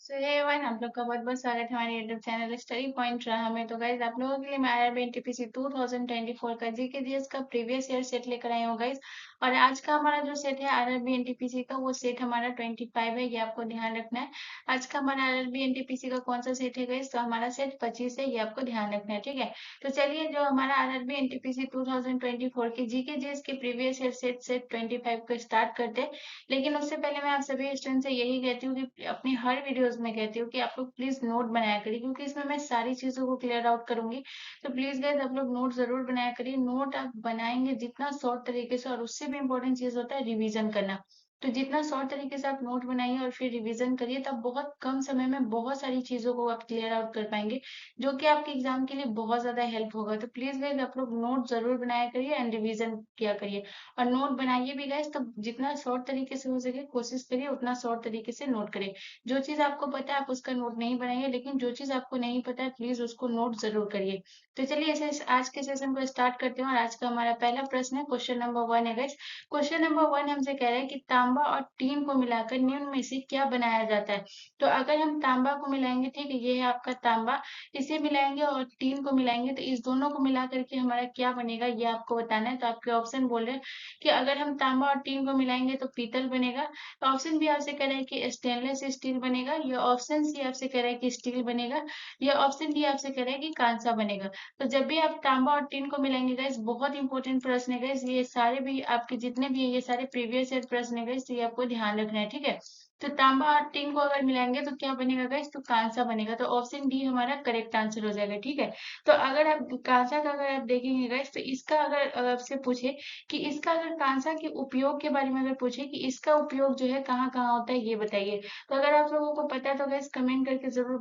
सो hey everyone, आप लोग का बहुत बहुत स्वागत है हमारे यूट्यूब चैनल स्टडी पॉइंट रहा में। तो गाइज आप लोगों के लिए मैं आईआरबी एनटीपीसी 2024 का जीके जीएस का प्रीवियस ईयर सेट लेकर आई हूँ गाइज। और आज का हमारा जो सेट है आईआरबी एनटीपीसी का, वो सेट हमारा 25 है, ये आपको ध्यान रखना है। आज का हमारा आईआरबी एनटीपीसी का कौन सा सेट है गाइज, तो हमारा सेट 25 है, ये आपको ध्यान रखना है, ठीक है। तो चलिए, जो हमारा आईआरबी एनटीपीसी 2024 की जीके जीएस के प्रीवियस ईयर सेट 25 को स्टार्ट करते हैं। लेकिन उससे पहले मैं आप सभी स्टूडेंट से यही कहती हूँ कि अपनी हर वीडियोस में कहती हूँ कि आप लोग प्लीज नोट बनाया करिए, क्योंकि इसमें मैं सारी चीजों को क्लियर आउट करूंगी। तो प्लीज गाइस, आप लोग नोट जरूर बनाया करिए। नोट आप बनाएंगे जितना शॉर्ट तरीके से, और उससे भी इम्पोर्टेंट चीज होता है रिवीजन करना। तो जितना शॉर्ट तरीके से आप नोट बनाइए और फिर रिवीजन करिए, तब बहुत कम समय में बहुत सारी चीजों को आप क्लियर आउट कर पाएंगे, जो कि आपके एग्जाम के लिए बहुत ज्यादा हेल्प होगा। तो प्लीज गाइस, आप लोग नोट जरूर बनाया करिए एंड रिवीजन किया करिए। और नोट बनाइए भी गाइस, तो जितना शॉर्ट तरीके से हो सके कोशिश करिए उतना शॉर्ट तरीके से नोट करिए। जो चीज आपको पता है आप उसका नोट नहीं बनाइए, लेकिन जो चीज आपको नहीं पता है प्लीज उसको नोट जरूर करिए। तो चलिए ऐसे आज के सेशन को स्टार्ट करते हैं। और आज का हमारा पहला प्रश्न है, क्वेश्चन नंबर 1 है गाइस। क्वेश्चन नंबर 1 हमसे कह रहा है कि तांबा और टीन को मिलाकर निम्न में से क्या बनाया जाता है। तो अगर हम तांबा को मिलाएंगे, ठीक है, ये है आपका तांबा, इसे मिलाएंगे और टीन को मिलाएंगे, तो इस दोनों को मिला करके हमारा क्या बनेगा ये आपको बताना है। तो आपके ऑप्शन बोल रहे हैं कि अगर हम तांबा और टीन को मिलाएंगे तो पीतल बनेगा। ऑप्शन बी आपसे कह रहा है कि स्टेनलेस स्टील बनेगा। या ऑप्शन सी आपसे कह रहा है कि स्टील बनेगा। या ऑप्शन डी आपसे कह रहा है कि कांसा बनेगा। तो जब भी आप तांबा और टीन को मिलाएंगे गाइस, बहुत इंपॉर्टेंट प्रश्न है गाइस, ये सारे भी आपके जितने भी है ये सारे प्रीवियस ईयर प्रश्न है गाइस, तो ये आपको ध्यान रखना है, ठीक है। तो तांबा और टीन को अगर मिलाएंगे तो क्या बनेगा गाइस, तो कांसा बनेगा। तो ऑप्शन डी हमारा करेक्ट आंसर हो जाएगा, ठीक है। तो अगर आप कांसा का अगर आप देखेंगे गाइस, तो इसका अगर आपसे पूछे कि इसका अगर कांसा के उपयोग के बारे में अगर पूछे कि इसका उपयोग जो है कहाँ कहाँ होता है, ये बताइए। तो अगर आप लोगों को पता है तो गैस कमेंट करके जरूर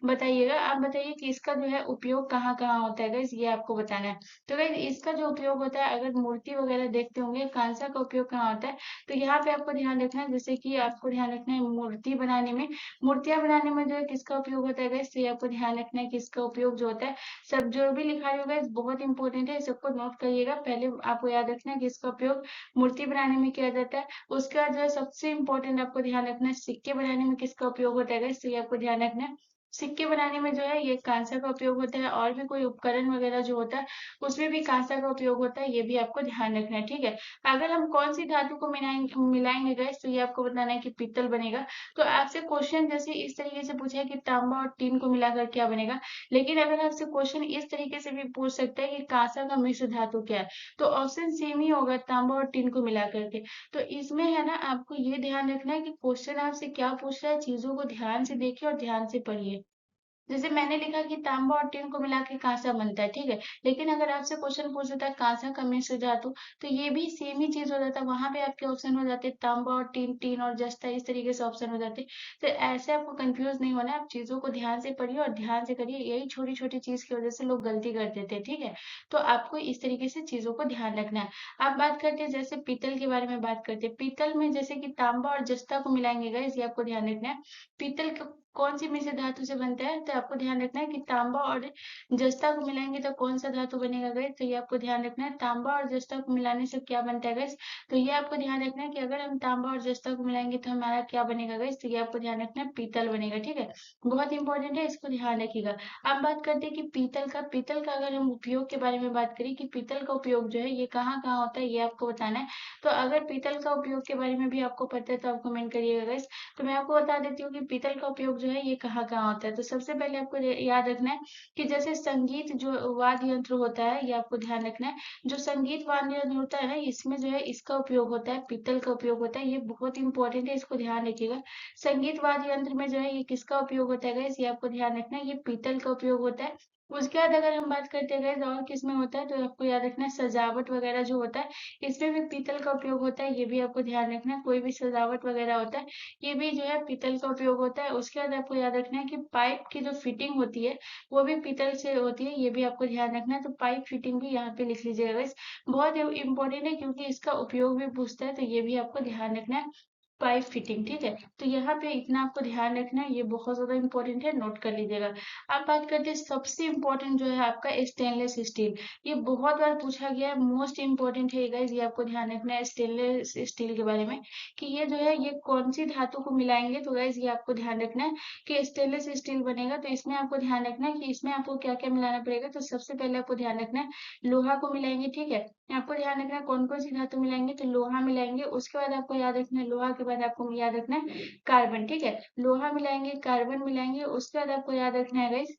बताइएगा। आप बताइए कि इसका जो है उपयोग कहाँ कहाँ होता है गैस, ये आपको बताना है। तो गैस इसका जो उपयोग होता है, अगर मूर्ति वगैरह देखते होंगे कांसा का उपयोग कहाँ होता है, तो यहाँ पे आपको ध्यान रखना है, जैसे कि आपको ध्यान रखना है मूर्ति बनाने में, मूर्तियां बनाने में जो है किसका उपयोग होता है गैस, तो ये आपको ध्यान रखना है कि इसका उपयोग जो होता है, सब जो भी लिखा होगा बहुत इंपॉर्टेंट है, सबको नोट करिएगा। पहले आपको याद रखना है कि इसका उपयोग मूर्ति बनाने में किया जाता है। उसके बाद जो है सबसे इंपॉर्टेंट आपको ध्यान रखना है, सिक्के बनाने में किसका उपयोग होता है, तो ये आपको ध्यान रखना है। सिक्के बनाने में जो है ये कांसा का उपयोग होता है, और भी कोई उपकरण वगैरह जो होता है उसमें भी कांसा का उपयोग होता है, ये भी आपको ध्यान रखना है, ठीक है। अगर हम कौन सी धातु को मिलाएंगे मिलाएंगे गैस, तो ये आपको बताना है कि पीतल बनेगा। तो आपसे क्वेश्चन जैसे इस तरीके से पूछा है कि तांबा और टीन को मिलाकर क्या बनेगा, लेकिन अगर आपसे क्वेश्चन इस तरीके से भी पूछ सकता है कि कांसा का मिश्र धातु क्या है, तो ऑप्शन सेम ही होगा, तांबा और टीन को मिला करके। तो इसमें है ना, आपको ये ध्यान रखना है कि क्वेश्चन आपसे क्या पूछ रहा है, चीजों को ध्यान से देखिए और ध्यान से पढ़िए। जैसे मैंने लिखा कि तांबा और टीन को मिला के कांसा बनता है, ठीक है। लेकिन अगर आपसे क्वेश्चन पूछ होता है कांसा का मिश्र धातु, तो ये भी सेम ही चीज हो जाता है, वहां पे आपके ऑप्शन हो जाते तांबा और टीन, टीन और जस्ता, इस तरीके से ऑप्शन हो जाते। तो ऐसे आपको कंफ्यूज नहीं होना है, आप चीजों को ध्यान से पढ़िए और ध्यान से करिए, यही छोटी छोटी चीज की वजह से लोग गलती कर देते हैं, ठीक है। तो आपको इस तरीके से चीजों को ध्यान रखना है। आप बात करते हैं जैसे पीतल के बारे में बात करते हैं, पीतल में जैसे कि तांबा और जस्ता को मिलाएंगे गाइस, ये आपको ध्यान रखना है। पीतल कौन सी मिश्र धातु से बनता है, तो आपको ध्यान रखना है कि तांबा और जस्ता को मिलाएंगे तो कौन सा धातु बनेगा गाइस, तो ये आपको ध्यान रखना है। तांबा और जस्ता को मिलाने से क्या बनता है गाइस, तो ये आपको ध्यान रखना है कि अगर हम तांबा और जस्ता को मिलाएंगे तो हमारा क्या बनेगा गाइस, तो ये आपको ध्यान रखना है, पीतल बनेगा, ठीक है। बहुत इंपॉर्टेंट है, इसको ध्यान रखिएगा। अब बात करते हैं कि पीतल का अगर हम उपयोग के बारे में बात करें कि पीतल का उपयोग जो है ये कहाँ कहाँ होता है, ये आपको बताना है। तो अगर पीतल का उपयोग के बारे में भी आपको पता है तो आप कमेंट करिएगा गाइस। तो मैं आपको बता देती हूँ कि पीतल का उपयोग जो है ये कहाँ कहाँ होता है। तो सबसे पहले आपको याद रखना है कि जैसे संगीत जो वाद्य यंत्र होता है, ये आपको ध्यान रखना है। जो संगीत वाद्य यंत्र होता है ना, इसमें जो है इसका उपयोग होता है, पीतल का उपयोग होता है, ये बहुत इंपॉर्टेंट है, इसको ध्यान रखिएगा। संगीत वाद्य यंत्र में जो है ये किसका उपयोग होता है गाइस, ये आपको ध्यान रखना है, ये पीतल का उपयोग होता है। उसके बाद अगर हम बात करते हैं गाइस और किसमें होता है, तो आपको याद रखना है सजावट वगैरह जो होता है, इसमें भी पीतल का उपयोग होता है, ये भी आपको ध्यान रखना है। कोई भी सजावट वगैरह होता है, ये भी जो है पीतल का उपयोग होता है। उसके बाद आपको याद रखना है कि पाइप की जो फिटिंग होती है वो भी पीतल से होती है, ये भी आपको ध्यान रखना है। तो पाइप फिटिंग भी यहाँ पे लिख लीजिएगा गाइस, बहुत इंपॉर्टेंट है क्योंकि इसका उपयोग भी पूछता है, तो ये भी आपको ध्यान रखना है। पाइप फिटिंग, ठीक है। तो यहाँ पे इतना आपको ध्यान रखना है, ये बहुत ज्यादा इंपॉर्टेंट है, नोट कर लीजिएगा। अब बात करते हैं सबसे इम्पोर्टेंट जो है आपका स्टेनलेस स्टील। ये बहुत बार पूछा गया है, मोस्ट इम्पोर्टेंट है गाइस, ये आपको ध्यान रखना है स्टेनलेस स्टील के बारे में कि ये जो है ये कौन सी धातु को मिलाएंगे। तो गाइस ये आपको ध्यान रखना है कि स्टेनलेस स्टील बनेगा तो इसमें आपको ध्यान रखना है कि इसमें आपको क्या क्या मिलाना पड़ेगा। तो सबसे पहले आपको ध्यान रखना है लोहा को मिलाएंगे, ठीक है। आपको ध्यान रखना है कौन कौन सी धातु मिलाएंगे, तो लोहा मिलाएंगे। उसके बाद आपको याद रखना है, लोहा के बाद आपको याद रखना है कार्बन, ठीक है। लोहा मिलाएंगे, कार्बन मिलाएंगे, उसके बाद आपको याद रखना है गाइस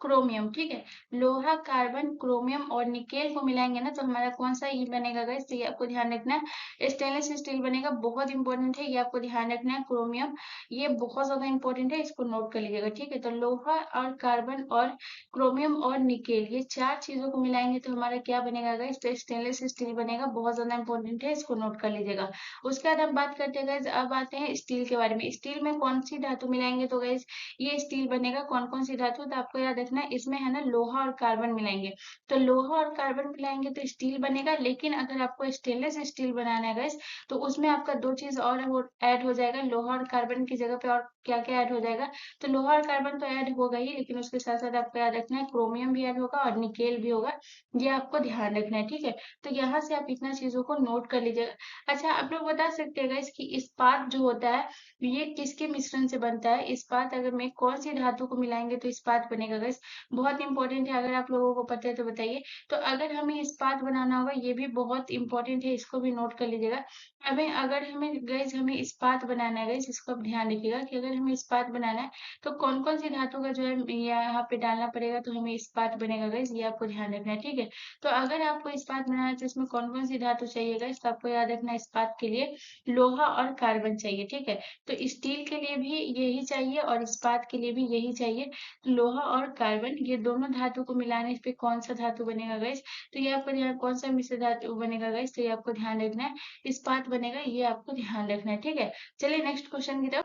क्रोमियम, ठीक है। लोहा, कार्बन, क्रोमियम और निकेल को मिलाएंगे ना तो हमारा कौन सा ये बनेगा गाइस, तो ये आपको ध्यान रखना है स्टेनलेस स्टील बनेगा। बहुत इंपॉर्टेंट है, ये आपको ध्यान रखना है क्रोमियम, ये बहुत ज्यादा इंपॉर्टेंट है, इसको नोट कर लीजिएगा, ठीक है। तो लोहा और कार्बन और क्रोमियम और निकेल, ये चार चीजों को मिलाएंगे तो हमारा क्या बनेगा गाइस, तो स्टेनलेस स्टील बनेगा। बहुत ज्यादा इंपॉर्टेंट है, इसको नोट कर लीजिएगा। उसके बाद हम बात करते हैं गाइस, अब आते हैं स्टील के बारे में। स्टील में कौन सी धातु मिलाएंगे, तो गाइस ये स्टील बनेगा। कौन कौन सी धातु, तो आपको याद रखना है इसमें है ना लोहा और कार्बन मिलाएंगे। तो लोहा और कार्बन मिलाएंगे तो स्टील बनेगा। लेकिन अगर आपको स्टेनलेस स्टील बनाना है गाइस तो उसमें आपका दो चीज और ऐड हो जाएगा। लोहा और कार्बन की जगह पे और क्या क्या ऐड हो जाएगा, तो लोहा और कार्बन तो ऐड होगा ही, लेकिन उसके साथ साथ आपको याद रखना है क्रोमियम भी ऐड होगा और निकेल भी होगा। ये आपको ध्यान रखना है, ठीक है। तो यहाँ से आप इतना चीजों को नोट कर लीजिएगा। अच्छा, आप लोग बता सकते हैं गाइस कि इस्पात जो होता है ये किसके मिश्रण से बनता है। इस्पात अगर में कौन सी धातु को मिलाएंगे तो इस्पात बनेगा गाइस। बहुत इंपॉर्टेंट है, अगर आप लोगों को पता है तो बताइए। तो अगर हमें इस्पात बनाना होगा, ये भी बहुत इंपॉर्टेंट है, इसको भी नोट कर लीजिएगा। हमें अगर हमें गाइस हमें इस्पात बनाना है गाइस, इसको आप ध्यान रखिएगा कि अगर हमें इस्पात बनाना है तो कौन कौन सी धातु का जो है यहाँ पे डालना पड़ेगा तो हमें इस्पात बनेगा गाइस। ये आपको ध्यान रखना है, ठीक है। तो अगर आपको इस्पात बनाना है तो इसमें कौन कौन सी धातु चाहिए गाइस, तो आपको याद रखना है इस्पात के लिए लोहा और कार्बन चाहिए, ठीक है। तो स्टील के लिए भी यही चाहिए और इस्पात के लिए भी यही चाहिए। लोहा और कार्बन ये दोनों धातु को मिलाने पे कौन सा धातु बनेगा गाइस, तो ये आपको ध्यान, कौन सा मिश्र धातु बनेगा गाइस, तो ये आपको ध्यान रखना है इस्पात बनेगा। ये आपको ध्यान रखना है, ठीक है। चलिए नेक्स्ट क्वेश्चन की तरफ।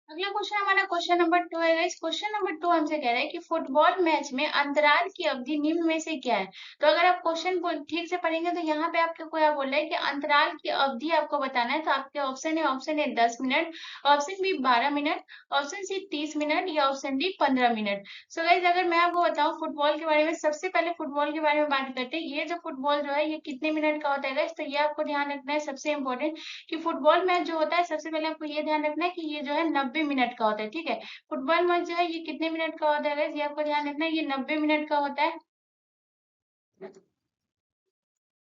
अगला क्वेश्चन हमारा क्वेश्चन नंबर 2 है गाइस। क्वेश्चन नंबर 2 हमसे कह रहा है कि फुटबॉल मैच में अंतराल की अवधि निम्न में से क्या है। तो अगर आप क्वेश्चन को ठीक से पढ़ेंगे तो यहाँ पे आपको क्या बोल रहा है कि अंतराल की अवधि आपको बताना है। तो आपके option A 10 minute, option B 12 minute, option C 30 minute या option D 15 minute. So guys अगर मैं आपको बताऊं फुटबॉल के बारे में, सबसे पहले फुटबॉल के बारे में बात करते हैं। ये जो फुटबॉल जो है ये कितने मिनट का होता है गाइस, तो ये आपको ध्यान रखना है सबसे इंपॉर्टेंट कि फुटबॉल मैच जो होता है सबसे पहले आपको ये ध्यान रखना है कि ये जो है 90 मिनट का होता है, ठीक है। फुटबॉल मैच जो है ये कितने मिनट का होता है guys? ये आपको ध्यान रखना है, ये 90 मिनट का होता है,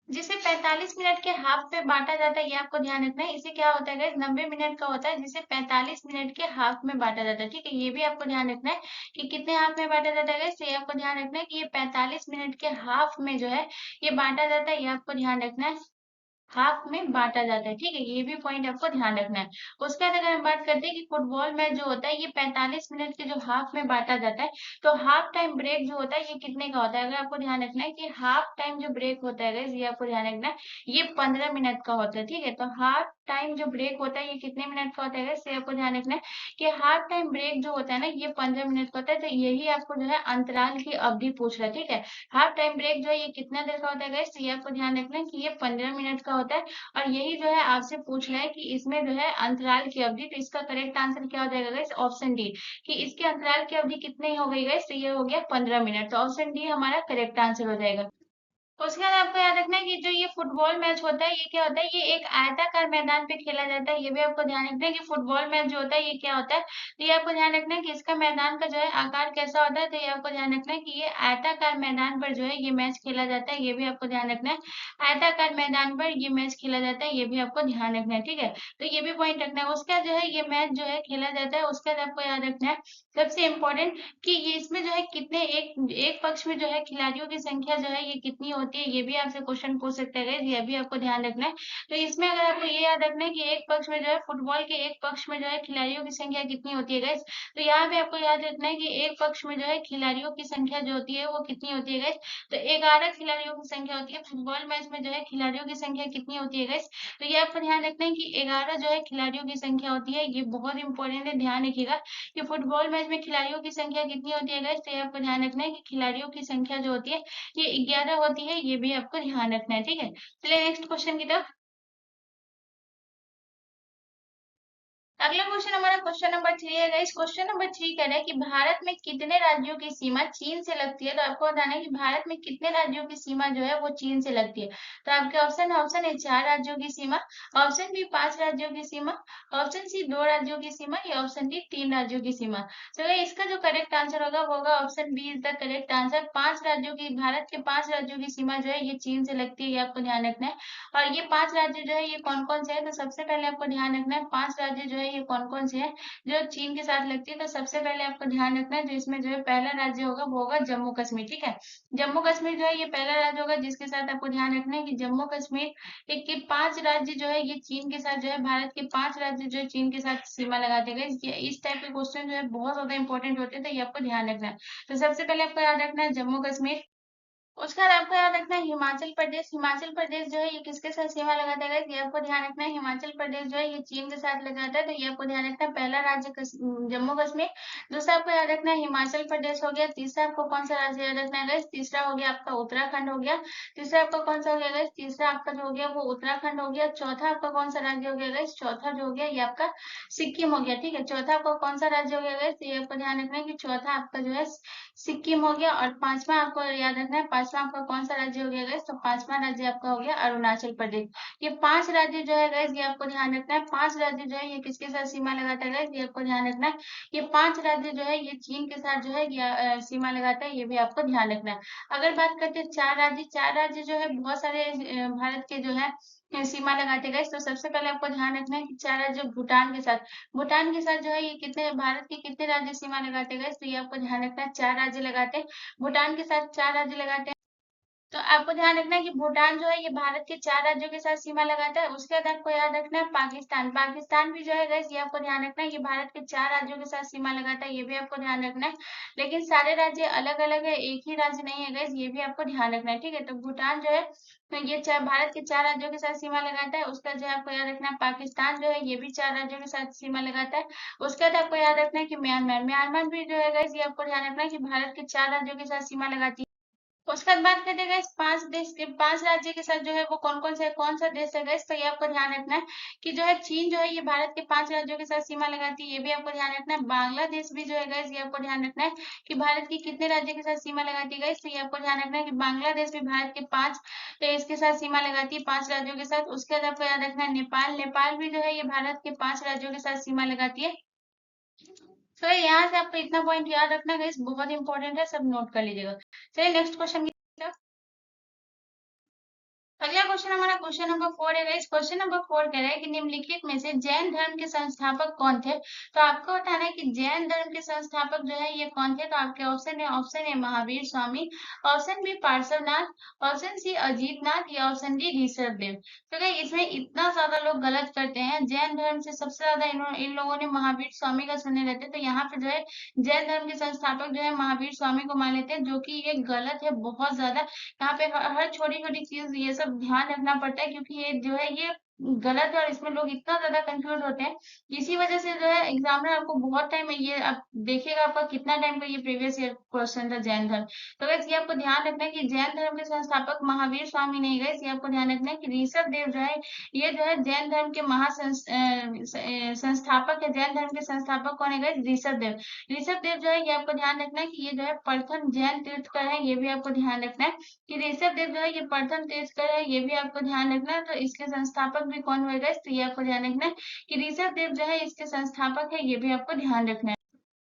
जिसे 45 मिनट के हाफ पे बांटा जाता है। ये आपको ध्यान रखना है, इसे क्या होता है guys? 90 मिनट का होता है जिसे 45 मिनट के हाफ में बांटा जाता है, ठीक है। ये भी आपको ध्यान रखना है कि कितने हाफ में बांटा जाता है guys? तो ये आपको ध्यान रखना है कि ये 45 मिनट के हाफ में जो है ये बांटा जाता है। ये आपको ध्यान रखना है, हाफ में बांटा जाता है, ठीक है। ये भी पॉइंट आपको ध्यान रखना है। उसके बाद अगर हम बात करते हैं कि फुटबॉल मैच जो होता है ये 45 मिनट के जो हाफ में बांटा जाता है, तो हाफ टाइम ब्रेक जो होता है ये कितने का होता है। अगर आपको ध्यान रखना है कि हाफ टाइम जो ब्रेक होता है guys, ये आपको ध्यान रखना है ये 15 मिनट का होता है, ठीक है। तो हाफ टाइम जो ब्रेक होता है ये कितने मिनट का होता है guys? ये आपको ध्यान रखना है कि हाफ टाइम ब्रेक जो होता है ना ये 15 मिनट का होता है। तो यही आपको जो है अंतराल की अवधि पूछ रहा है, ठीक है। हाफ टाइम ब्रेक जो है ये कितना देर का होता है guys? तो ये आपको ध्यान रखना है कि ये 15 मिनट का होता है। और यही जो है आपसे पूछ रहा है कि इसमें जो है अंतराल की अवधि, तो इसका करेक्ट आंसर क्या हो जाएगा गाइस? ऑप्शन डी, कि इसके अंतराल की अवधि कितनी हो गई गाइस? तो ये हो गया 15 मिनट। तो ऑप्शन डी हमारा करेक्ट आंसर हो जाएगा। उसके बाद आपको याद रखना है कि जो ये फुटबॉल मैच होता है ये क्या होता है, ये एक आयताकार मैदान पे खेला जाता है। ये भी आपको ध्यान रखना है कि फुटबॉल मैच जो होता है ये क्या होता है, तो ये आपको ध्यान रखना है कि इसका मैदान का जो है आकार कैसा होता है। तो ये आपको ध्यान रखना है कि ये आयताकार मैदान पर जो है ये मैच खेला जाता है। ये भी आपको ध्यान रखना है, आयताकार मैदान पर ये मैच खेला जाता है। ये भी आपको ध्यान रखना है, ठीक है। तो ये भी पॉइंट रखना है। उसका जो है ये मैच जो है खेला जाता है, उसका आपको याद रखना है सबसे इम्पोर्टेंट कि ये इसमें जो है कितने एक एक पक्ष में जो है खिलाड़ियों की संख्या जो है ये कितनी होती है। ये भी आपसे क्वेश्चन पूछ सकते हैं, ये भी आपको ध्यान रखना है। तो इसमें अगर आपको ये याद रखना है कि एक पक्ष में जो है फुटबॉल के एक पक्ष में जो है खिलाड़ियों की संख्या कितनी होती है गाइस, तो यहाँ पे आपको याद रखना है कि एक पक्ष में जो है खिलाड़ियों की संख्या जो होती है वो कितनी होती है गाइस, तो 11 खिलाड़ियों की संख्या होती है। फुटबॉल मैच में जो है खिलाड़ियों की संख्या कितनी होती है गाइस, तो ये आपको ध्यान रखना है कि 11 जो है खिलाड़ियों की संख्या होती है। ये बहुत इंपॉर्टेंट है, ध्यान रखिएगा कि फुटबॉल मैच में खिलाड़ियों की संख्या कितनी होती है गाइस, तो ये आपको ध्यान रखना है कि खिलाड़ियों की संख्या जो होती है ये 11 होती है। ये भी आपको ध्यान रखना है, ठीक है। चलिए नेक्स्ट क्वेश्चन की तरफ। अगला क्वेश्चन हमारा क्वेश्चन नंबर 3 है गाइस। क्वेश्चन नंबर 3 कह रहा है कि भारत में कितने राज्यों की सीमा चीन से लगती है। तो आपको बताना है कि भारत में कितने राज्यों की सीमा जो है वो चीन से लगती है। तो आपके ऑप्शन है, ऑप्शन ए 4 राज्यों की सीमा, ऑप्शन बी 5 राज्यों की सीमा, ऑप्शन सी 2 राज्यों की सीमा, या ऑप्शन डी 3 राज्यों की सीमा। तो गाइस इसका जो करेक्ट आंसर होगा वो होगा option B is the correct answer. 5 राज्यों की, भारत के 5 राज्यों की सीमा जो है ये चीन से लगती है, ये आपको ध्यान रखना है। और ये 5 राज्य जो है ये कौन कौन से है, तो सबसे पहले आपको ध्यान रखना है 5 राज्य जो है ये कौन कौन से है जो चीन के साथ लगती है। तो सबसे पहले आपको ध्यान रखना है जो इसमें जो है पहला राज्य होगा वो होगा जम्मू कश्मीर। ठीक है, जम्मू कश्मीर जो है ये पहला राज्य होगा जिसके साथ आपको ध्यान रखना है कि जम्मू कश्मीर एक के 5 राज्य जो है ये चीन के साथ जो है, भारत के 5 राज्य जो है चीन के साथ सीमा लगाते गए। इस टाइप के क्वेश्चन जो है बहुत ज्यादा इंपॉर्टेंट होते हैं, तो ये आपको ध्यान रखना है। तो सबसे पहले आपको याद रखना है जम्मू कश्मीर। उसके बाद आपको याद रखना है हिमाचल प्रदेश। हिमाचल प्रदेश जो है ये किसके साथ सीमा लगाता है, ये आपको ध्यान रखना है। हिमाचल प्रदेश जो है ये चीन के साथ लगाता है, तो ये आपको ध्यान रखना है। पहला राज्य जम्मू कश्मीर। दूसरा आपको याद रखना है हिमाचल प्रदेश हो गया। तीसरा आपको कौन सा राज्य याद रखना है guys? तीसरा हो गया आपका उत्तराखंड हो गया। तीसरा आपका कौन सा हो गया guys? तीसरा आपका जो हो गया वो उत्तराखंड हो गया। चौथा आपका कौन सा राज्य हो गया guys? चौथा जो हो गया ये आपका सिक्किम हो गया। ठीक है, चौथा आपका कौन सा राज्य हो गया guys? तो ये आपको ध्यान रखना है कि चौथा आपका जो है सिक्किम हो गया। और पांचवा आपको याद रखना है, पांचवा आपका कौन सा राज्य हो गया गैस? तो पांचवा राज्य आपका हो गया अरुणाचल प्रदेश। ये 5 राज्य जो है गैस ये आपको ध्यान रखना है। 5 राज्य जो है ये किसके साथ सीमा लगाता है गैस? ये आपको ध्यान रखना है। ये 5 राज्य जो है ये चीन के साथ जो है ये सीमा लगाता है, ये भी आपको ध्यान रखना है। अगर बात करते हैं 4 राज्य, 4 राज्य जो है बहुत सारे भारत के जो है सीमा लगाते गए। तो सबसे पहले आपको ध्यान रखना है कि 4 राज्य भूटान के साथ, भूटान के साथ जो है ये कितने, भारत के कितने राज्य सीमा लगाते गए? तो ये आपको ध्यान रखना है 4 राज्य लगाते हैं, भूटान के साथ 4 राज्य लगाते हैं। तो आपको ध्यान रखना है कि भूटान जो है ये भारत के 4 राज्यों के साथ सीमा लगाता है। उसके बाद आपको याद रखना है पाकिस्तान। पाकिस्तान भी जो है गैस ये आपको ध्यान रखना है कि भारत के 4 राज्यों के साथ सीमा लगाता है, ये भी आपको ध्यान रखना है। लेकिन सारे राज्य अलग अलग है, एक ही राज्य नहीं है गैस, ये भी आपको ध्यान रखना है। ठीक है, तो भूटान जो है तो ये भारत के 4 राज्यों के साथ सीमा लगाता है। उसका जो है आपको याद रखना है पाकिस्तान जो है ये भी 4 राज्यों के साथ सीमा लगाता है। उसके बाद आपको याद रखना है कि म्यांमार, म्यांमार भी जो है गैस ये आपको ध्यान रखना है कि भारत के 4 राज्यों के साथ सीमा लगाती है। उसके बाद बात करते हैं गाइस 5 देश के, 5 राज्य के साथ जो है वो कौन कौन से, कौन सा देश है गाइस? तो ये आपको ध्यान रखना है कि जो है चीन जो है ये भारत के 5 राज्यों के साथ सीमा लगाती है, ये भी आपको ध्यान रखना है। बांग्लादेश भी जो है गाइस ये आपको ध्यान रखना है कि भारत की कितने राज्य के साथ सीमा लगाती है गाइस? तो ये आपको ध्यान रखना है कि बांग्लादेश भी भारत के 5 देश के साथ सीमा लगाती है, 5 राज्यों के साथ। उसके बाद आपको याद रखना है नेपाल, नेपाल भी जो है ये भारत के 5 राज्यों के साथ सीमा लगाती है। तो यहाँ से आपको इतना पॉइंट याद रखना गाइस, बहुत इंपॉर्टेंट है, सब नोट कर लीजिएगा। चलिए नेक्स्ट क्वेश्चन की तरफ। अगला क्वेश्चन हमारा क्वेश्चन नंबर 4 है गाइस। क्वेश्चन नंबर 4 कह रहा है कि निम्नलिखित में से जैन धर्म के संस्थापक कौन थे? तो आपको बताना है कि जैन धर्म के संस्थापक जो है ये कौन थे। तो आपके ऑप्शन है, option A Mahavir Swami, option B Parshvanath, option C Ajit Nath, या ऑप्शन डी ऋषभ देव। तो गाइस इसमें इतना ज्यादा लोग गलत करते हैं। जैन धर्म से सबसे ज्यादा इन लोगों ने महावीर स्वामी का सुने रहते हैं। तो यहाँ पे जो है जैन धर्म के संस्थापक जो है महावीर स्वामी को मान लेते हैं, जो कि ये गलत है बहुत ज्यादा। यहाँ पे हर छोटी छोटी चीज ये सब ध्यान रखना पड़ता है, क्योंकि ये जो है ये गलत है और इसमें लोग इतना ज्यादा कंफ्यूज होते हैं। इसी वजह से जो है एग्जामिनर आपको बहुत टाइम है, ये आप देखिएगा आपका कितना टाइम का ये प्रीवियस ईयर क्वेश्चन था जैन धर्म। तो वैसे ये आपको ध्यान रखना है कि जैन धर्म के संस्थापक महावीर स्वामी नहीं गए, ये आपको ध्यान रखना है कि ऋषभ देव जो है ये जो है जैन धर्म के संस्थापक है। जैन धर्म के संस्थापक कौन है गए? ऋषभ देव। ऋषभ देव जो है ये आपको ध्यान रखना है कि ये जो है प्रथम जैन तीर्थकर है, ये भी आपको ध्यान रखना है कि ऋषभ देव जो है ये प्रथम तीर्थकर है, ये भी आपको ध्यान रखना है। तो इसके संस्थापक भी कौन होगा? तो ये आपको ध्यान रखना है कि ऋषभ देव जो है इसके संस्थापक है, ये भी आपको ध्यान रखना है।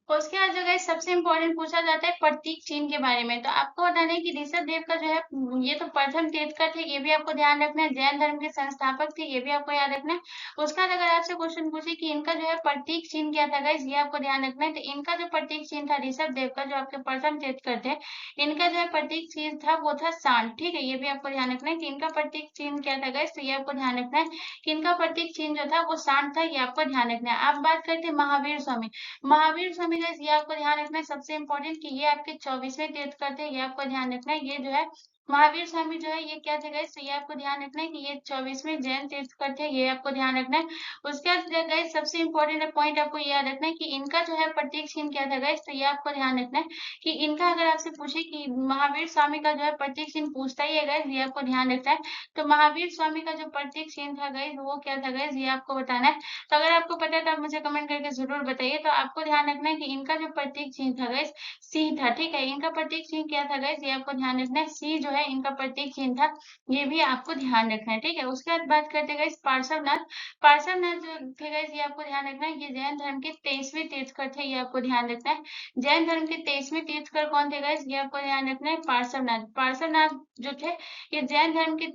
उसके बाद जो है सबसे इम्पोर्टेंट पूछा जाता है प्रतीक चिन्ह के बारे में। तो आपको बताना है कि ऋषभ देव का जो है ये तो प्रथम तीर्थकर थे, ये भी आपको ध्यान रखना है। जैन धर्म के संस्थापक थे, ये भी आपको याद रखना है। उसका बाद अगर आपसे क्वेश्चन पूछे कि इनका जो है प्रतीक चिन्ह क्या था गाइस, ये आपको ध्यान रखना है। तो इनका जो प्रतीक चिन्ह था ऋषभ देव का, जो आपके प्रथम तीर्थकर थे, इनका जो है प्रतीक चिन्ह था वो था सांड। ठीक है, ये भी आपको ध्यान रखना है कि इनका प्रतीक चिन्ह क्या था गाइस। तो ये आपको ध्यान रखना है कि इनका प्रतीक चिन्ह जो था वो सांड था, ये आपको ध्यान रखना है। आप बात करते हैं महावीर स्वामी। महावीर स्वामी गाइस ये आपको ध्यान रखना है सबसे इम्पोर्टेंट कि ये आपके 24वें तीर्थकर थे, ये आपको ध्यान रखना है। ये जो है महावीर स्वामी जो है ये क्या थे गाइस, तो ये आपको ध्यान रखना है कि ये 24वें जैन तीर्थंकर थे, ये आपको ध्यान रखना है। उसके बाद गाइस सबसे इंपॉर्टेंट पॉइंट आपको ये याद रखना है कि इनका जो है प्रतीक चिन्ह क्या था गाइस, तो ये आपको ध्यान रखना है कि इनका अगर आपसे पूछे कि महावीर स्वामी का जो है प्रतीक चिन्ह पूछता ही है गाइस, ये आपको ध्यान रखना है। तो महावीर स्वामी का जो प्रतीक चिन्ह था गाइस वो क्या था गाइस, ये आपको बताना है। तो अगर आपको पता है तो आप मुझे कमेंट करके जरूर बताइए। तो आपको ध्यान रखना है कि इनका जो प्रतीक चिन्ह था गाइस सिंह था, ठीक है। इनका प्रतीक चिन्ह क्या था गाइस, ये आपको ध्यान रखना है। सी जो है इनका प्रतीक चिन्ह था, ये भी आपको ध्यान रखना है, ठीक है। उसके बाद बात करते हैं गाइस पार्श्वनाथ। पार्श्वनाथ जो थे गाइस ये आपको ध्यान रखना है, ये जैन धर्म के 23वें तीर्थंकर थे, ये आपको ध्यान रखना है। जैन धर्म के 23वें तीर्थंकर कौन थे गाइस, ये आपको ध्यान रखना है, पार्श्वनाथ। पार्श्वनाथ जो थे ये जैन धर्म के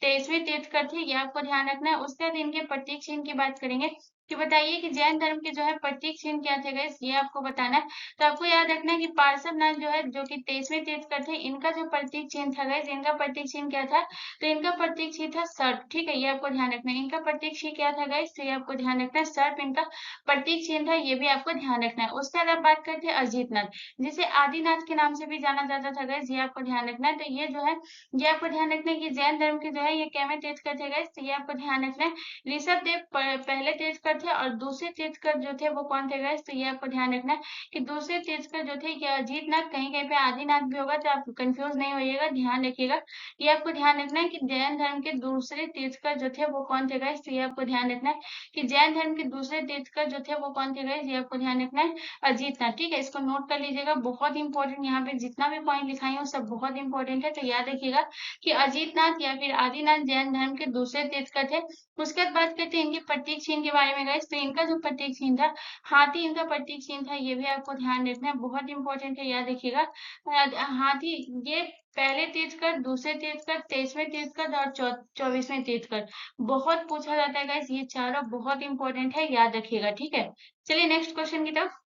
23वें तीर्थंकर थे, ये आपको ध्यान रखना है। उसके बाद इनके प्रतीक चिन्ह की बात करेंगे कि बताइए कि जैन धर्म के जो है प्रतीक चिन्ह क्या थे गाइस, ये आपको बताना है। तो आपको याद रखना है कि पार्श्वनाथ जो है जो कि 23वें तीर्थंकर थे, इनका जो प्रतीक चिन्ह था गाइस, इनका प्रतीक चिन्ह क्या था, तो इनका प्रतीक चिन्ह था सर्प, ठीक है। ये आपको ध्यान रखना है। इनका प्रतीक चिन्ह क्या था गाइस, तो ये आपको ध्यान रखना है, सर्प इनका प्रतीक चिन्ह था, ये भी आपको ध्यान रखना है। उसके बाद आप बात करते हैं अजीतनाथ, जिसे आदिनाथ के नाम से भी जाना जाता था गाइस, ये आपको ध्यान रखना है। तो ये जो है ये आपको ध्यान रखना है कि जैन धर्म के जो है ये कैवें तीर्थंकर थे गाइस, तो ये आपको ध्यान रखना है। ऋषभ देव पहले तीर्थंकर थे और दूसरे तीर्थंकर जो थे वो कौन थे गाइस, तो ये आपको ध्यान रखना है कि दूसरे तीर्थंकर जो थे क्या अजीतनाथ, कहीं कहीं पे आदिनाथ भी होगा, तो आप कंफ्यूज नहीं होइएगा, ध्यान रखिएगा। ये आपको ध्यान रखना है कि जैन धर्म के दूसरे तीर्थंकर जो थे वो कौन थे गाइस, तो ये आपको ध्यान रखना है कि जैन धर्म के दूसरे तीर्थंकर जो थे वो कौन थे गाइस, ये आपको ध्यान रखना है, अजीतनाथ, ठीक है। इसको नोट कर लीजिएगा, बहुत इंपॉर्टेंट, यहाँ पे जितना भी पॉइंट लिखाई है सब बहुत इंपॉर्टेंट है, तो याद रखिएगा कि अजीतनाथ या फिर आदिनाथ जैन धर्म के दूसरे तीर्थंकर थे। उसके बाद बात करते हैं इनके प्रतीक चिन्ह के बारे में गाइस, तो इनका जो प्रतीक चिन्ह था हाथी, इनका प्रतीक चिन्ह था, ये भी आपको ध्यान रखना है, बहुत इंपॉर्टेंट है, याद रखिएगा। हाथी, ये पहले तीर्थंकर, दूसरे तीर्थंकर, 23वें तीर्थंकर और 24वें तीर्थंकर, बहुत पूछा जाता है गाइस, ये चारों बहुत इंपॉर्टेंट है, याद रखिएगा, ठीक है। चलिए नेक्स्ट क्वेश्चन की तरफ।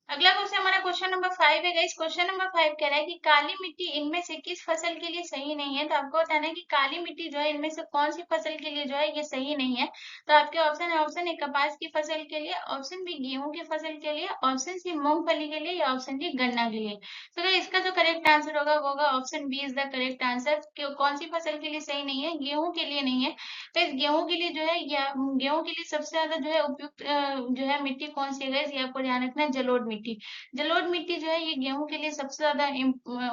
अगला क्वेश्चन हमारा क्वेश्चन नंबर 5 है गाइस। क्वेश्चन नंबर 5 कह रहा है कि काली मिट्टी इनमें से किस फसल के लिए सही नहीं है। तो आपको बताना है कि काली मिट्टी जो है इनमें से कौन सी फसल के लिए जो है ये सही नहीं है। तो आपके ऑप्शन है, ऑप्शन ए कपास की फसल के लिए, ऑप्शन बी गेहूं की फसल के लिए, ऑप्शन सी मूंगफली के लिए, या ऑप्शन डी गन्ना के लिए। तो गाइस इसका जो करेक्ट आंसर होगा वो होगा option B is the correct answer. कौन सी फसल के लिए सही नहीं है, गेहूं के लिए नहीं है। तो इस गेहूं के लिए जो है या गेहूं के लिए सबसे ज्यादा जो है उपयुक्त जो है मिट्टी कौन सी है गाइस, ये आपको ध्यान रखना है, जलोढ़ मिट्टी। जलोढ़ मिट्टी जो है ये गेहूं के लिए सबसे ज्यादा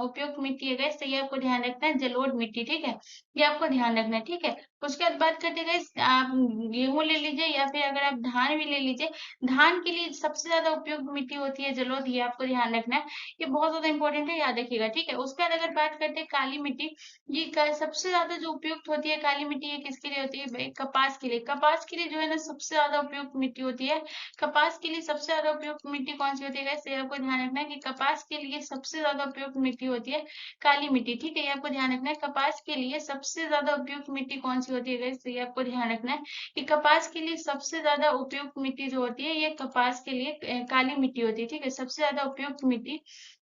उपयुक्त मिट्टी है गाइस, तो ये आपको ध्यान रखना है, जलोढ़ मिट्टी, ठीक है। ये आपको ध्यान रखना है, ठीक है। उसके बाद बात करते हैं गाइस, आप गेहूं ले लीजिए या फिर अगर आप धान भी ले लीजिए, धान के लिए सबसे ज्यादा उपयुक्त मिट्टी होती है जलोढ़, ये आपको ध्यान रखना है, ये बहुत ज्यादा इंपॉर्टेंट है, याद रखिएगा, ठीक है। उसके बाद अगर बात करते हैं काली मिट्टी, ये सबसे ज्यादा जो उपयुक्त होती है काली मिट्टी, ये किसके लिए होती है भाई, कपास के लिए। कपास के लिए जो है ना सबसे ज्यादा उपयुक्त मिट्टी होती है। कपास के लिए सबसे ज्यादा उपयुक्त मिट्टी कौन सी होती है गाइस, ये आपको ध्यान रखना है कि कपास के लिए सबसे ज्यादा उपयुक्त मिट्टी होती है काली मिट्टी, ठीक है। ये आपको ध्यान रखना है, कपास के लिए सबसे ज्यादा उपयुक्त मिट्टी कौन सी होती है गाइस, तो ये आपको ध्यान रखना है कि कपास के लिए सबसे ज्यादा उपयुक्त मिट्टी जो होती है ये कपास के लिए काली मिट्टी होती है, ठीक है। सबसे ज्यादा उपयुक्त मिट्टी